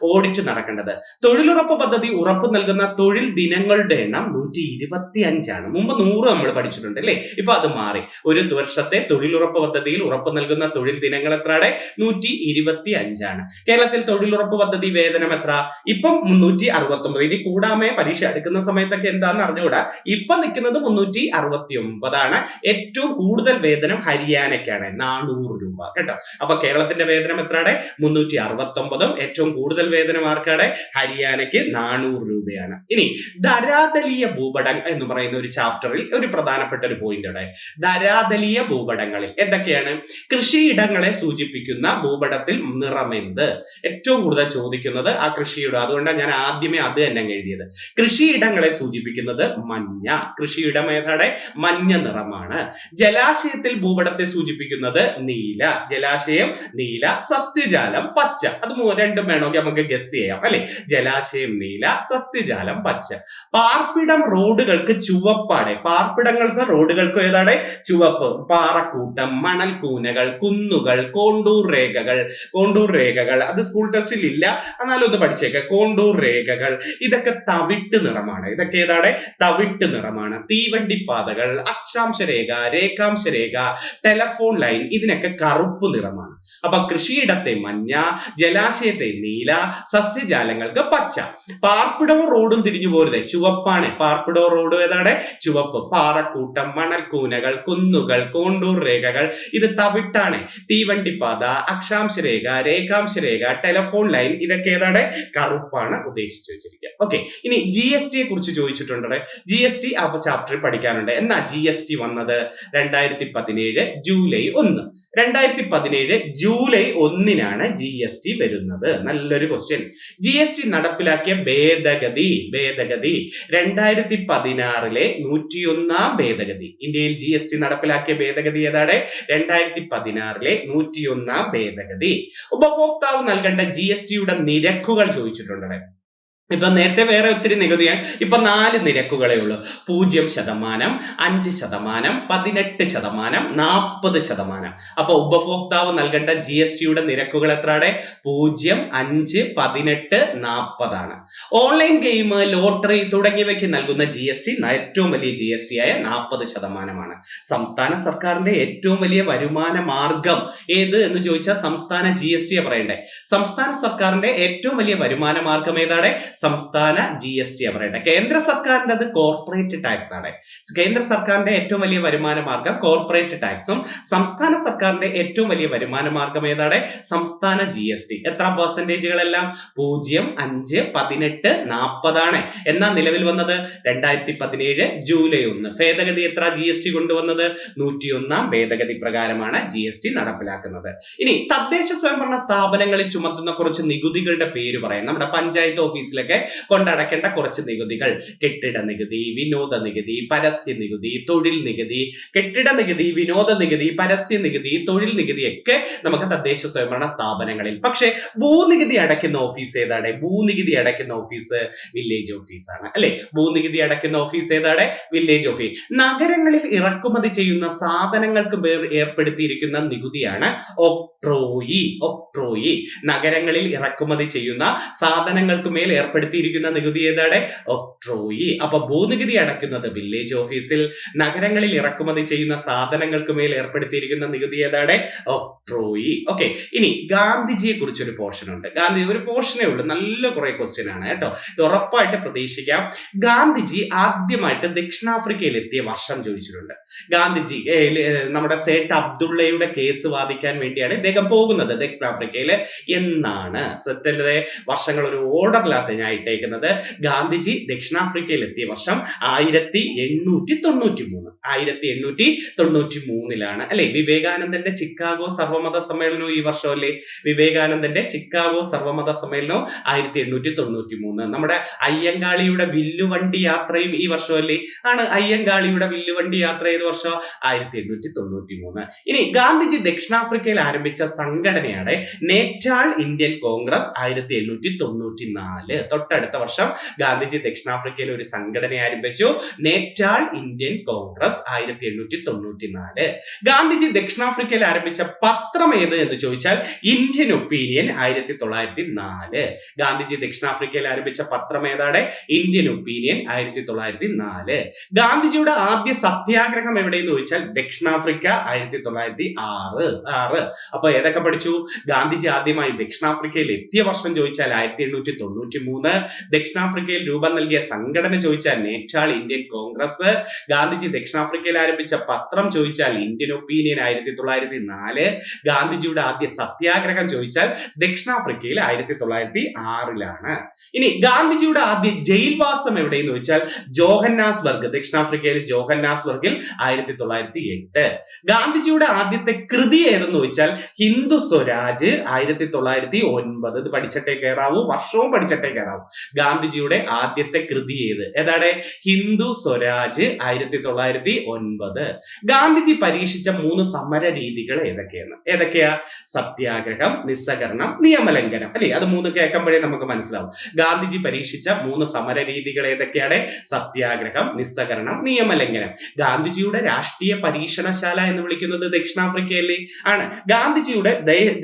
ഓഡിറ്റ് നടക്കേണ്ടത്. തൊഴിലുറപ്പ് പദ്ധതി ഉറപ്പ് നൽകുന്ന തൊഴിൽ ദിനങ്ങളുടെ എണ്ണം 125 മുമ്പ് 100 നമ്മൾ പഠിച്ചിട്ടുണ്ട് അല്ലേ? ഇപ്പൊ അത് മാറി. ഒരു വർഷത്തെ തൊഴിലുറപ്പ് പദ്ധതിയിൽ ഉറപ്പ് നൽകുന്ന തൊഴിൽ ദിനങ്ങൾ എത്രയാണ്? 125. കേരളത്തിൽ തൊഴിലുറപ്പ് പദ്ധതി വേതനം എത്ര? ഇപ്പം 369. ഇനി കൂടാമേ പരീക്ഷ എടുക്കുന്ന സമയത്തൊക്കെ എന്താന്ന് അറിഞ്ഞുകൂടാ. ഇപ്പൊ നിൽക്കുന്നത് 369. ഏറ്റവും കൂടുതൽ വേതനം ഹരിയാനയ്ക്കാണ്, 400 രൂപ കേട്ടോ. അപ്പൊ കേരളത്തിന്റെ വേതനം എത്രയാണ്? 369. ഏറ്റവും കൂടുതൽ വേതനം ആർക്കാണ്? ഹരിയാനയ്ക്ക് 400 രൂപയാണ്. ഇനി ധരാതലീയ ഭൂപടങ്ങൾ എന്ന് പറയുന്ന ഒരു ചാപ്റ്ററിൽ ഒരു പ്രധാനപ്പെട്ട ഒരു പോയിന്റ് ആണ്. ധരാതലീയ ഭൂപടങ്ങളിൽ എന്തൊക്കെയാണ്? കൃഷിയിടങ്ങളെ സൂചിപ്പിക്കുന്ന ഭൂപടത്തിൽ നിറമെന്ത്? ഏറ്റവും കൂടുതൽ ചോദിക്കുന്നത് ആ കൃഷിയിടം. അതുകൊണ്ടാണ് ഞാൻ ആദ്യമേ അത് തന്നെ എഴുതിയത്. കൃഷിയിടങ്ങളെ സൂചിപ്പിക്കുന്നത് മഞ്ഞ. കൃഷിയിടം ഏതാണ്? മഞ്ഞ നിറമാണ്. ജലാശയത്തിൽ ഭൂപടത്തെ സൂചിപ്പിക്കുന്നത് നീല. ജലാശയം നീല. സസ്യജാലം പച്ച. അത് രണ്ടും വേണമെങ്കിൽ നമുക്ക് ഗസ് ചെയ്യാം അല്ലെ? ജലാശയം നീല, സസ്യജാലം പച്ച. പാർപ്പിടം റോഡുകൾക്ക് ചുവപ്പാണ്. പാർപ്പിടങ്ങൾക്ക് റോഡുകൾക്കും ഏതാണ്? ചുവപ്പ്. പാറക്കൂട്ടം, മണൽക്കൂനകൾ, കുന്നുകൾ, കോണ്ടൂർ രേഖകൾ. അത് സ്കൂൾ ടെസ്റ്റിൽ ഇല്ല, എന്നാലും ഒന്ന് പഠിച്ചേക്ക. കോണ്ടൂർ രേഖകൾ ഇതൊക്കെ തവിട്ട് നിറമാണ്. ഇതൊക്കെ ഏതാണ്? തവിട്ട് നിറമാണ്. തീവണ്ടിപ്പാതകൾ, അക്ഷാംശ രേഖ, രേഖാംശ രേഖ, ടെലഫോൺ ലൈൻ ഇതിനൊക്കെ കറുപ്പ് നിറമാണ്. അപ്പൊ കൃഷിയിടത്തെ മഞ്ഞ, ജലാശയത്തെ നീല, സസ്യജാലങ്ങൾക്ക് പച്ച. പാർപ്പിടവും റോഡും തിരിഞ്ഞു പോരുത്, ചുവപ്പാണ്. പാർപ്പിടവും റോഡും ഏതാണ്? ചുവപ്പ്. പാറക്കൂട്ടം, മണൽക്കൂനകൾ, കുന്നുകൾ, കോണ്ടൂർ രേഖകൾ ഇത് തവിട്ടാണ്. തീവണ്ടിപ്പാത, അക്ഷാംശ രേഖ, രേഖാംശ രേഖ, ടെലഫോൺ ലൈൻ ഇതൊക്കെ ഏതാണ്? കറുപ്പാണ് ഉദ്ദേശിച്ചു വെച്ചിരിക്കുക. ഓക്കെ. ഇനി GST യെ കുറിച്ച് ചോദിച്ചിട്ടുണ്ട്. GST ആ ചാപ്റ്ററിൽ പഠിക്കാനുണ്ട്. എന്നാ GST വന്നത്? 2017 ജൂലൈ 1. 2017 ജൂലൈ 1 GST വരുന്നത്. നല്ലൊരു ക്വസ്റ്റ്യൻ. GST നടപ്പിലാക്കിയ ഭേദഗതി 2016 101 ഭേദഗതി. ഇന്ത്യയിൽ GST നടപ്പിലാക്കിയ ഭേദഗതി ഏതാണ്? 2016 101 ഭേദഗതി. ഉപഭോക്താവ് നൽകേണ്ട GSTയുടെ നിരക്കുകൾ ചോദിച്ചിട്ടുണ്ട്. ഇപ്പൊ നേരത്തെ വേറെ ഒത്തിരി നികുതിയാണ്. ഇപ്പൊ 4 നിരക്കുകളേ ഉള്ളൂ. 0%, 5%, 18%, 40%. അപ്പൊ ഉപഭോക്താവ് നൽകേണ്ട GSTയുടെ നിരക്കുകൾ എത്രയാണ്? 0, 5, 18, 40. ഓൺലൈൻ ഗെയിം, ലോട്ടറി തുടങ്ങിയവയ്ക്ക് നൽകുന്ന GST ഏറ്റവും വലിയ GST ആയ 40%. സംസ്ഥാന സർക്കാരിന്റെ ഏറ്റവും വലിയ വരുമാന മാർഗം ഏത് എന്ന് ചോദിച്ചാൽ സംസ്ഥാന GST പറയണ്ടേ. സംസ്ഥാന സർക്കാരിന്റെ ഏറ്റവും വലിയ വരുമാന മാർഗം ഏതാണ്? സംസ്ഥാന GST പറയട്ടെ. കേന്ദ്ര സർക്കാരിന്റെ അത് കോർപ്പറേറ്റ് ടാക്സ് ആണ്. കേന്ദ്ര സർക്കാരിന്റെ ഏറ്റവും വലിയ വരുമാന മാർഗം കോർപ്പറേറ്റ് ടാക്സും സംസ്ഥാന സർക്കാരിന്റെ ഏറ്റവും വലിയ വരുമാന മാർഗം ഏതാണ്? സംസ്ഥാന GST. എത്ര പെർസെന്റേജുകളെല്ലാം? 0, 5, 18, 40 ആണ്. എന്നാ നിലവിൽ വന്നത് 2017 ജൂലൈ 1. ഭേദഗതി എത്ര GST കൊണ്ടുവന്നത്? 101 ഭേദഗതി പ്രകാരമാണ് GST നടപ്പിലാക്കുന്നത്. ഇനി തദ്ദേശ സ്വയംഭരണ സ്ഥാപനങ്ങളിൽ ചുമത്തുന്ന കുറച്ച് നികുതികളുടെ പേര് പറയാം. നമ്മുടെ പഞ്ചായത്ത് ഓഫീസിലൊക്കെ കൊണ്ടടക്കേണ്ട കുറച്ച് നികുതികൾ: കെട്ടിട നികുതി, വിനോദ നികുതി, പരസ്യ നികുതി, തൊഴിൽ നികുതി. കെട്ടിട നികുതി, വിനോദ നികുതി, പരസ്യ നികുതി, തൊഴിൽ നികുതി ഒക്കെ നമുക്ക് തദ്ദേശ സ്വയംഭരണ സ്ഥാപനങ്ങളിൽ. പക്ഷേ ഭൂനികുതി അടയ്ക്കുന്ന ഓഫീസ് ഏതാണ്? ഭൂനികുതി അടയ്ക്കുന്ന ഓഫീസ് വില്ലേജ് ഓഫീസാണ് അല്ലെ. ഭൂനികുതി അടയ്ക്കുന്ന ഓഫീസ് ഏതാണ്? Village office. നഗരങ്ങളിൽ ഇറക്കുമതി ചെയ്യുന്ന സാധനങ്ങൾക്ക് ഏർപ്പെടുത്തിയിരിക്കുന്ന നികുതിയാണ് ഒക്ട്രോയി. നഗരങ്ങളിൽ ഇറക്കുമതി ചെയ്യുന്ന സാധനങ്ങൾക്ക് മേൽ ഏർപ്പെടുത്തിയിരിക്കുന്ന നികുതി ഏതാണ്? ഒക്ട്രോയി. അപ്പൊ ഭൂനികുതി അടയ്ക്കുന്നത് വില്ലേജ് ഓഫീസിൽ, നഗരങ്ങളിൽ ഇറക്കുമതി ചെയ്യുന്ന സാധനങ്ങൾക്ക് മേൽ ഏർപ്പെടുത്തിയിരിക്കുന്ന നികുതി ഏതാണ്? ഒക്ട്രോയി. ഓക്കെ. ഇനി ഗാന്ധിജിയെ കുറിച്ചൊരു പോർഷൻ ഉണ്ട്. ഗാന്ധി ഒരു പോർഷനേ ഉള്ളൂ, നല്ല കുറെ ക്വസ്റ്റ്യൻ ആണ് കേട്ടോ. ഇത് ഉറപ്പായിട്ട് പ്രതീക്ഷിക്കാം. ഗാന്ധിജി ആദ്യമായിട്ട് ദക്ഷിണാഫ്രിക്കയിൽ എത്തിയ വർഷം ചോദിച്ചിട്ടുണ്ട്. ഗാന്ധിജി നമ്മുടെ സേട്ട് അബ്ദുള്ളയുടെ കേസ് വാദിക്കാൻ വേണ്ടിയാണ് ഇദ്ദേഹം പോകുന്നത് ദക്ഷിണാഫ്രിക്കയില് എന്നാണ്. സെറ്റല്ലേ, വർഷങ്ങൾ ഒരു ഓർഡറിലാത്ത ഞാൻ ഇട്ടേക്കുന്നത്. ഗാന്ധിജി ദക്ഷിണാഫ്രിക്കയിൽ എത്തിയ വർഷം 1893 അല്ലെ. വിവേകാനന്ദന്റെ ചിക്കാഗോ സർവമത സമ്മേളനവും ഈ വർഷമല്ലേ? വിവേകാനന്ദന്റെ ചിക്കാഗോ സർവമത സമ്മേളനവും 1893. നമ്മുടെ അയ്യങ്കാളിയുടെ വില്ലുവണ്ടി യാത്രയും ഈ വർഷമല്ലേ? ആണ്. അയ്യങ്കാളിയുടെ വില്ലുവണ്ടി യാത്ര ഏത് വർഷം? 1893. ഇനി ഗാന്ധിജി ദക്ഷിണാഫ്രിക്കയിൽ ആരംഭിച്ച സംഘടനയാണ് നേറ്റാൾ ഇന്ത്യൻ കോൺഗ്രസ് 1894. തൊട്ടടുത്ത വർഷം ഗാന്ധിജി ദക്ഷിണാഫ്രിക്കയിൽ ഒരു സംഘടന ആരംഭിച്ചു, നേറ്റാൾ ഇന്ത്യൻ കോൺഗ്രസ് 1894. ഗാന്ധിജി ദക്ഷിണാഫ്രിക്കയിൽ ആരംഭിച്ച പത്രം ഏത് എന്ന് ചോദിച്ചാൽ ഇന്ത്യൻ ഒപ്പീനിയൻ 1904. ഗാന്ധിജി ദക്ഷിണാഫ്രിക്കയിൽ ആരംഭിച്ച പത്രം ഏതാണ്? Indian opinion 1904. ഗാന്ധിജിയുടെ ആദ്യ സത്യാഗ്രഹം എവിടെയെന്ന് ചോദിച്ചാൽ ദക്ഷിണാഫ്രിക്ക 1906. അപ്പൊ ഏതൊക്കെ പഠിച്ചു? ഗാന്ധിജി ആദ്യമായി ദക്ഷിണാഫ്രിക്കയിൽ എത്തിയ വർഷം ചോദിച്ചാൽ 1893. ദക്ഷിണാഫ്രിക്കയിൽ രൂപം നൽകിയ സംഘടന ചോദിച്ചാൽ നേറ്റാൾ ഇന്ത്യൻ കോൺഗ്രസ്. ഗാന്ധിജി ദക്ഷിണാഫ്രിക്കയിൽ ആരംഭിച്ച പത്രം ചോദിച്ചാൽ ഇന്ത്യൻ ഒപ്പീനിയൻ 1904. ഗാന്ധിജിയുടെ ആദ്യ സത്യാഗ്രഹം ചോദിച്ചാൽ ദക്ഷിണാഫ്രിക്കയിൽ 1906. ഇനി ഗാന്ധിജിയുടെ ആദ്യ ജയിൽവാസം എവിടെയെന്ന് ചോദിച്ചാൽ ജോഹന്നാസ്ബർഗ്, ദക്ഷിണാഫ്രിക്കയിൽ ജോഹന്നാസ്ബർഗിൽ 1908. ഗാന്ധിജിയുടെ ആദ്യത്തെ കൃതി ഏതെന്ന് ചോദിച്ചാൽ ഹിന്ദു സ്വരാജ് 1909. ഇത് പഠിച്ചിട്ടേ കയറാവൂ, വർഷവും പഠിച്ചിട്ടേ കയറാവൂ. ഗാന്ധിജിയുടെ ആദ്യത്തെ കൃതി ഏതാണ്? ഹിന്ദു സ്വരാജ് 1909. ഗാന്ധിജി പരീക്ഷിച്ച 3 സമര രീതികൾ ഏതൊക്കെയാ? സത്യാഗ്രഹം, നിസ്സഹകരണം, നിയമലംഘനം അല്ലെ. അത് 3 കേൾക്കുമ്പോഴേ നമുക്ക് മനസ്സിലാവും. ഗാന്ധിജി പരീക്ഷിച്ച 3 സമര രീതികൾ ഏതൊക്കെയാണ്? സത്യാഗ്രഹം, നിസ്സഹകരണം, നിയമലംഘനം. ഗാന്ധിജിയുടെ രാഷ്ട്രീയ പരീക്ഷണശാല എന്ന് വിളിക്കുന്നത് ദക്ഷിണാഫ്രിക്കയിലെ ആണ്. ഗാന്ധിജിയുടെ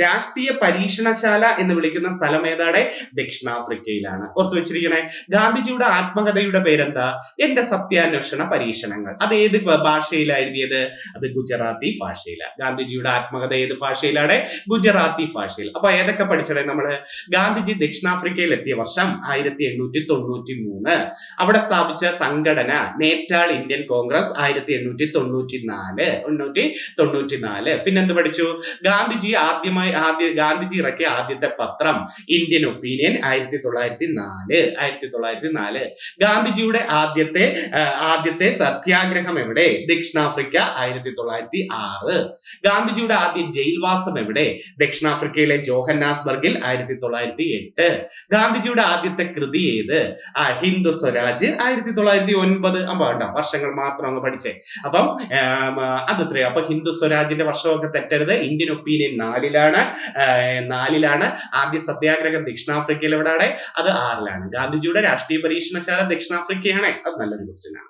രാഷ്ട്രീയ പരീക്ഷണശാല എന്ന് വിളിക്കുന്ന സ്ഥലം ഏതാണ്? ദക്ഷിണാഫ്രിക്കയിലാണ്. ഓർത്തു വെച്ചിരിക്കണേ. ഗാന്ധിജിയുടെ ആത്മകഥയുടെ പേരെന്താ? എന്റെ സത്യാന്വേഷണ പരീക്ഷണങ്ങൾ. അത് ഏത് ഭാഷയിലാണ് എഴുതിയത്? അത് ഗുജറാത്തി ഭാഷയിലാണ്. ഗാന്ധിജിയുടെ ആത്മകഥ ഏത് ഭാഷയിലാണ്? ഗുജറാത്തി ഭാഷയിൽ. അപ്പൊ ഏതൊക്കെ പഠിച്ചടേ നമ്മള്? ഗാന്ധിജി ദക്ഷിണാഫ്രിക്കയിൽ എത്തിയ വർഷം 1893. അവിടെ സ്ഥാപിച്ച സംഘടന നേറ്റാൾ ഇന്ത്യൻ കോൺഗ്രസ് 1894. പിന്നെന്ത് പഠിച്ചു? ഗാന്ധിജി ഇറക്കിയ ആദ്യത്തെ പത്രം ഇന്ത്യൻ ഒപ്പീനിയൻ 1904. ഗാന്ധിജിയുടെ ആദ്യത്തെ സത്യാഗ്രഹം എവിടെ? ദക്ഷിണാഫ്രിക്ക 1906. ഗാന്ധിജിയുടെ ആദ്യ ജയിൽവാസം എവിടെ? ദക്ഷിണാഫ്രിക്കയിലെ ജോഹന്നാസ്ബർഗിൽ 1908. ഗാന്ധിജിയുടെ ആദ്യത്തെ കൃതി ഏത്? ഹിന്ദു സ്വരാജ് 1909. അപ്പൊ വർഷങ്ങൾ മാത്രം അങ്ങ് പഠിച്ചേ. അപ്പം അതത്രേ. അപ്പൊ ഹിന്ദു സ്വരാജിന്റെ വർഷമൊക്കെ തെറ്റരുത്. Indian opinion 4. ആദ്യ സത്യാഗ്രഹം ദക്ഷിണാഫ്രിക്കയിൽ എവിടെയാണ്? അത് 6. ഗാന്ധിജിയുടെ രാഷ്ട്രീയ പരീക്ഷണശാല ദക്ഷിണാഫ്രിക്കയാണ്. അത് നല്ലൊരു ക്വസ്റ്റ്യൻ ആണ്.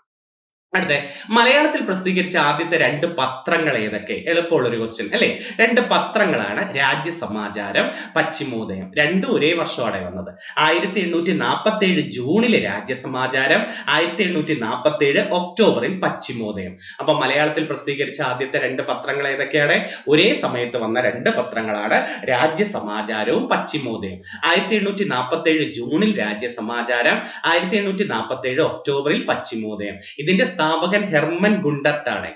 അടുത്ത മലയാളത്തിൽ പ്രസിദ്ധീകരിച്ച ആദ്യത്തെ 2 പത്രങ്ങൾ ഏതൊക്കെ? എളുപ്പമുള്ള ഒരു ക്വസ്റ്റ്യൻ അല്ലേ. 2 പത്രങ്ങളാണ് രാജ്യസമാചാരം, പശ്ചിമോദയം. രണ്ടും ഒരേ വർഷമാണ് വന്നത്. 1847 ജൂണില് രാജ്യസമാചാരം, 1847 ഒക്ടോബറിൽ പശ്ചിമോദയം. അപ്പൊ മലയാളത്തിൽ പ്രസിദ്ധീകരിച്ച ആദ്യത്തെ 2 പത്രങ്ങൾ ഏതൊക്കെയാണ്? ഒരേ സമയത്ത് വന്ന 2 പത്രങ്ങളാണ് രാജ്യസമാചാരവും പശ്ചിമോദയം. 1847 ജൂണിൽ രാജ്യസമാചാരം, 1847 ഒക്ടോബറിൽ പശ്ചിമോദയം. ഇതിന്റെ സ്ഥാപകൻ ഹെർമൻ ഗുണ്ടർട്ടാണ്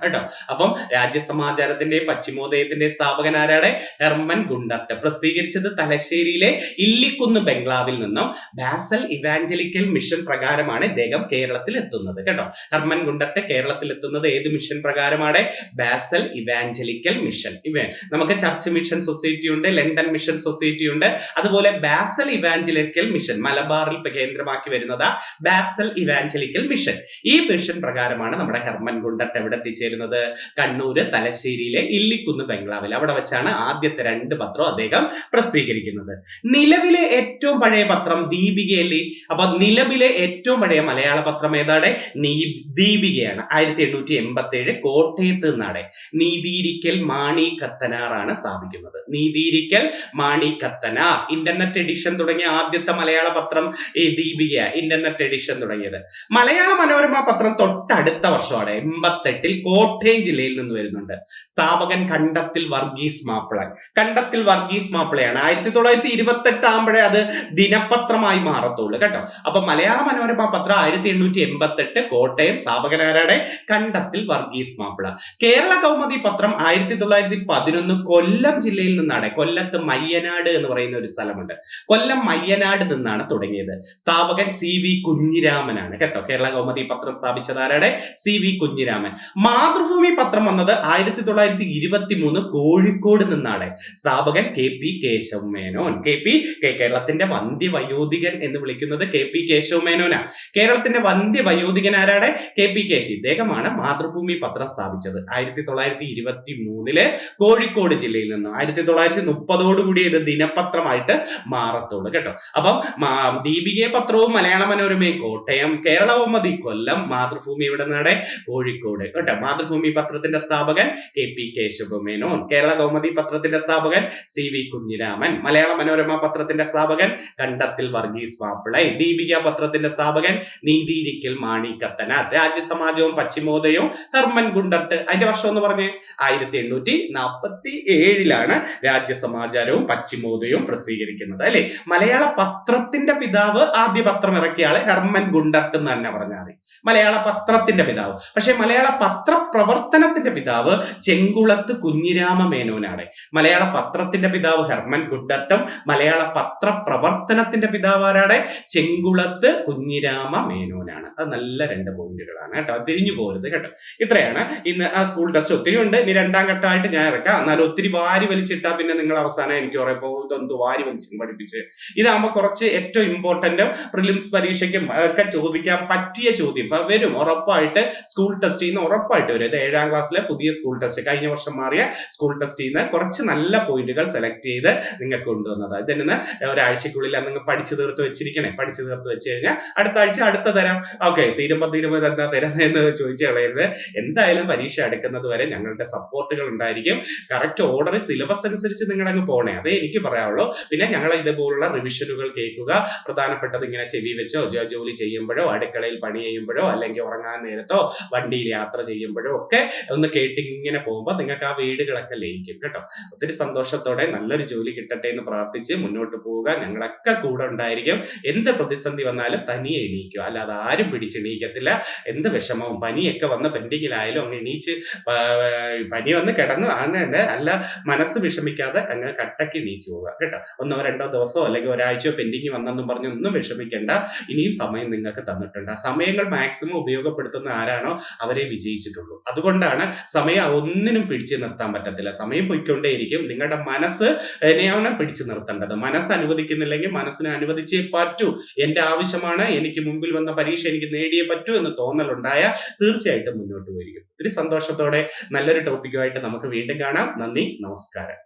കേട്ടോ. അപ്പം രാജ്യസമാചാരത്തിന്റെ പശ്ചിമോദയത്തിന്റെ സ്ഥാപകൻ ആരാണ്? Hermann Gundert. പ്രസിദ്ധീകരിച്ചത് തലശ്ശേരിയിലെ ഇല്ലിക്കുന്ന് ബംഗ്ലാവിൽ നിന്നും ബാസൽ ഇവാഞ്ചലിക്കൽ മിഷൻ പ്രകാരമാണ് ഇദ്ദേഹം കേരളത്തിൽ എത്തുന്നത് കേട്ടോ. ഹെർമൻ ഗുണ്ടർട്ട് കേരളത്തിൽ എത്തുന്നത് ഏത് മിഷൻ പ്രകാരമാണ്? Basal evangelical mission. നമുക്ക് ചർച്ച് മിഷൻ സൊസൈറ്റി ഉണ്ട്, ലണ്ടൻ മിഷൻ സൊസൈറ്റി ഉണ്ട്, അതുപോലെ ബാസൽ ഇവാഞ്ചലിക്കൽ മിഷൻ മലബാറിൽ കേന്ദ്രമാക്കി വരുന്നത് ബാസൽ ഇവാഞ്ചലിക്കൽ മിഷൻ. ഈ മിഷൻ പ്രകാരമാണ് നമ്മുടെ ഹെർമൻ ഗുണ്ടർട്ട് എവിടെ എത്തിച്ചേരുന്നത്? കണ്ണൂര് തലശ്ശേരിയിലെ ഇല്ലിക്കുന്ന് ബംഗ്ലാവിൽ. അവിടെ വെച്ചാണ് ആദ്യത്തെ 2 പത്രം അദ്ദേഹം പ്രസിദ്ധീകരിക്കുന്നത്. നിലവിലെ ഏറ്റവും പഴയ പത്രം ദീപികയല്ലേ. അപ്പൊ നിലവിലെ ഏറ്റവും പഴയ മലയാള പത്രം ഏതാണ്? ദീപികയാണ്. 1887 കോട്ടയത്ത് നിന്നാണ്. നീതിയിരിക്കൽ മാണി കത്തനാറാണ് സ്ഥാപിക്കുന്നത്. നീതിയിരിക്കൽ മാണി കത്തനാർ. ഇന്റർനെറ്റ് എഡിഷൻ തുടങ്ങിയ ആദ്യത്തെ മലയാള പത്രം ഈ ദീപിക ഇന്റർനെറ്റ് എഡിഷൻ തുടങ്ങിയത്. മലയാള മനോരമ പത്രം തൊട്ടടുത്ത വർഷമാണ് 88 കോട്ടയം ജില്ലയിൽ നിന്ന് വരുന്നുണ്ട്. സ്ഥാപകൻ കണ്ടത്തിൽ വർഗീസ് മാപ്പിളയാണ്. 1928 ആകുമ്പോഴേ അത് ദിനപത്രമായി മാറത്തുള്ളൂ കേട്ടോ. അപ്പൊ മലയാള മനോരമ പത്രം 1888 കോട്ടയം, സ്ഥാപകനാരാണ്? കണ്ടത്തിൽ വർഗീസ് മാപ്പിള. കേരള കൗമുദി പത്രം 1911 കൊല്ലം ജില്ലയിൽ നിന്നാണ്. കൊല്ലത്ത് മയ്യനാട് എന്ന് പറയുന്ന ഒരു സ്ഥലമുണ്ട്. കൊല്ലം മയ്യനാട് നിന്നാണ് തുടങ്ങിയത്. സ്ഥാപകൻ CV കുഞ്ഞിരാമനാണ് കേട്ടോ. കേരള കൗമുദി പത്രം സ്ഥാപിച്ചത് ആരാണ്? CV കുഞ്ഞിരാമൻ. മാതൃഭൂമി പത്രം വന്നത് 1923 കോഴിക്കോട് നിന്നാണ്. സ്ഥാപകൻ KP കേശവ മേനോൻ. കേരളത്തിന്റെ വന്ധ്യവയോധികൻ എന്ന് വിളിക്കുന്നത് KP കേശവ മേനോനാ. കേരളത്തിന്റെ വന്ധ്യവയോധികൻ ആരാണ്? KP കേശവ. ഇദ്ദേഹമാണ് മാതൃഭൂമി പത്രം സ്ഥാപിച്ചത് 1923 കോഴിക്കോട് ജില്ലയിൽ നിന്ന്. 1930 ഇത് ദിനപത്രമായിട്ട് മാറത്തുള്ളൂ കേട്ടോ. അപ്പം ദീപിക പത്രവും മലയാള മനോരമയും കോട്ടയം, കേരള കൗമുദി കൊല്ലം, മാതൃഭൂമി ഇവിടെ നിന്നാണ്? കോഴിക്കോട് കേട്ടോ. മാതൃഭൂമി പത്രത്തിന്റെ സ്ഥാപകൻ KP കേശവ മേനോൻ. കേരള കൗമുദി പത്രത്തിന്റെ സ്ഥാപകൻ CV കുഞ്ഞിരാമൻ. മലയാള മനോരമ പത്രത്തിന്റെ സ്ഥാപകൻ കണ്ടത്തിൽ വർഗീസ് മാപ്പിള. ദീപിക പത്രത്തിന്റെ സ്ഥാപകൻ നീതിയിരിക്കൽ മാണി കത്തനാർ. രാജ്യസമാജവും പശ്ചിമോദയവും ഹെർമൻ ഗുണ്ടർട്ട്. അതിന്റെ വർഷം എന്ന് പറഞ്ഞേ 1847 രാജ്യസമാചാരവും പശ്ചിമോദയവും പ്രസിദ്ധീകരിക്കുന്നത് അല്ലെ. മലയാള പത്രത്തിന്റെ പിതാവ്, ആദ്യ പത്രം ഇറക്കിയ ആള് ഹെർമൻ ഗുണ്ടർട്ട് എന്ന് തന്നെ പറഞ്ഞാൽ മതി. മലയാള പത്രത്തിന്റെ പിതാവ്. പക്ഷെ മലയാള പത്ര പ്രവർത്തനത്തിന്റെ പിതാവ് ചെങ്കുളത്ത് കുഞ്ഞിരാമ മേനോനാണ്. മലയാള പത്രത്തിന്റെ പിതാവ് ഹെർമൻ ഗുണ്ടർട്ടും മലയാള പത്ര പ്രവർത്തനത്തിന്റെ പിതാവ് ആരാണ്? ചെങ്കുളത്ത് കുഞ്ഞിരാമ മേനോനാണ്. അത് നല്ല 2 പോയിന്റുകളാണ് കേട്ടോ. തിരിഞ്ഞു പോരുത് കേട്ടോ. ഇത്രയാണ് ഇന്ന് ആ സ്കൂൾ ടെസ്റ്റ്. ഒത്തിരി ഉണ്ട്. ഇനി 2ാം ഘട്ടമായിട്ട് ഞാൻ ഇറക്കാം. എന്നാലും ഒത്തിരി വാരി വലിച്ചിട്ടാ പിന്നെ നിങ്ങൾ അവസാനം എനിക്ക് പറയുമ്പോൾ ഇതൊന്ന് വാരി വലിച്ച് പഠിപ്പിച്ച്. ഇതാകുമ്പോൾ കുറച്ച് ഏറ്റവും ഇമ്പോർട്ടന്റ് പ്രിലിംസ് പരീക്ഷയ്ക്കും ഒക്കെ ചോദിക്കാൻ പറ്റിയ ചോദ്യം വരും. ഉറപ്പായിട്ട് സ്കൂൾ ടെസ്റ്റിൽ നിന്ന് ഉറപ്പായിട്ട് വരും. ഇത് 7ാം ക്ലാസ്സിലെ പുതിയ സ്കൂൾ ടെസ്റ്റ്, കഴിഞ്ഞ വർഷം മാറിയ സ്കൂൾ ടെസ്റ്റിൽ നിന്ന് കുറച്ച് നല്ല പോയിന്റുകൾ സെലക്ട് ചെയ്ത് നിങ്ങൾക്ക് കൊണ്ടുവന്നത്. ഇതിന് ഒരാഴ്ചക്കുള്ളിൽ നിങ്ങൾ പഠിച്ചു തീർത്ത് വെച്ചിരിക്കണേ. പഠിച്ചു തീർത്ത് വെച്ച് കഴിഞ്ഞാൽ അടുത്ത ആഴ്ച അടുത്ത തരാം. ഓക്കെ, തീരുമ്പോ എന്താ തരാം എന്ന് ചോദിച്ചു കളയരുത്. എന്തായാലും പരീക്ഷ അടുക്കുന്നത് വരെ ഞങ്ങളുടെ സപ്പോർട്ടുകൾ ഉണ്ടായിരിക്കും. കറക്റ്റ് ഓർഡർ സിലബസ് അനുസരിച്ച് നിങ്ങൾ അങ്ങ് പോണേ, അതേ എനിക്ക് പറയാനുള്ളൂ. പിന്നെ ഞങ്ങൾ ഇതുപോലുള്ള റിവിഷനുകൾ കേൾക്കുക. പ്രധാനപ്പെട്ടത് ഇങ്ങനെ ചെവി വെച്ചോ, ജോലി ചെയ്യുമ്പോഴോ, അടുക്കളയിൽ പണി ചെയ്യുമ്പോഴോ, അല്ലെങ്കിൽ ഉറങ്ങാൻ നേരത്തോ, വണ്ടിയിൽ യാത്ര ചെയ്യുമ്പോഴോ ഒക്കെ ഒന്ന് കേട്ടിങ്ങനെ പോകുമ്പോൾ നിങ്ങൾക്ക് ആ വീടുകളൊക്കെ ലയിക്കും കേട്ടോ. ഒത്തിരി സന്തോഷത്തോടെ നല്ലൊരു ജോലി കിട്ടട്ടെ എന്ന് പ്രാർത്ഥിച്ച് മുന്നോട്ട് പോവുക. ഞങ്ങളൊക്കെ കൂടെ ഉണ്ടായിരിക്കും. എന്ത് പ്രതിസന്ധി വന്നാലും തനിയെ എണീക്കുക, അല്ലാതെ ആരും പിടിച്ചെണീക്കത്തില്ല. എന്ത് വിഷമവും പനിയൊക്കെ വന്ന് പെൻഡിങ്ങിലായാലും അങ്ങ് എണീച്ച് പനി വന്ന് കിടന്നു അങ്ങനെ അല്ല, മനസ്സ് വിഷമിക്കാതെ അങ്ങ് കട്ടക്ക് എണീച്ചു പോവുക കേട്ടോ. 1 or 2 ദിവസമോ അല്ലെങ്കിൽ ഒരാഴ്ചയോ പെൻഡിങ് വന്നെന്നും പറഞ്ഞ് ഒന്നും വിഷമിക്കേണ്ട. ഇനിയും സമയം നിങ്ങൾക്ക് തന്നിട്ടുണ്ട്. ആ സമയങ്ങൾ മാക്സിമം ഉപയോഗപ്പെടുത്തുന്ന ആരാണോ അവരെ വിജയിച്ചിട്ടുള്ളൂ. അതുകൊണ്ടാണ് സമയം ഒന്നിനും പിടിച്ചു നിർത്താൻ പറ്റത്തില്ല. സമയം പൊയ്ക്കൊണ്ടേയിരിക്കും. നിങ്ങളുടെ മനസ്സ് എന്നെയാണ് പിടിച്ചു നിർത്തേണ്ടത്. മനസ്സ് അനുവദിക്കുന്നില്ലെങ്കിൽ മനസ്സിനെ അനുവദിച്ചേ പറ്റൂ. എന്റെ ആവശ്യമാണ്, എനിക്ക് മുമ്പിൽ വന്ന പരീക്ഷ എനിക്ക് നേടിയേ പറ്റൂ എന്ന് തോന്നലുണ്ടായാൽ തീർച്ചയായിട്ടും മുന്നോട്ട് പോയിരിക്കും. ഒത്തിരി സന്തോഷത്തോടെ നല്ലൊരു ടോപ്പിക്കുമായിട്ട് നമുക്ക് വീണ്ടും കാണാം. നന്ദി, നമസ്കാരം.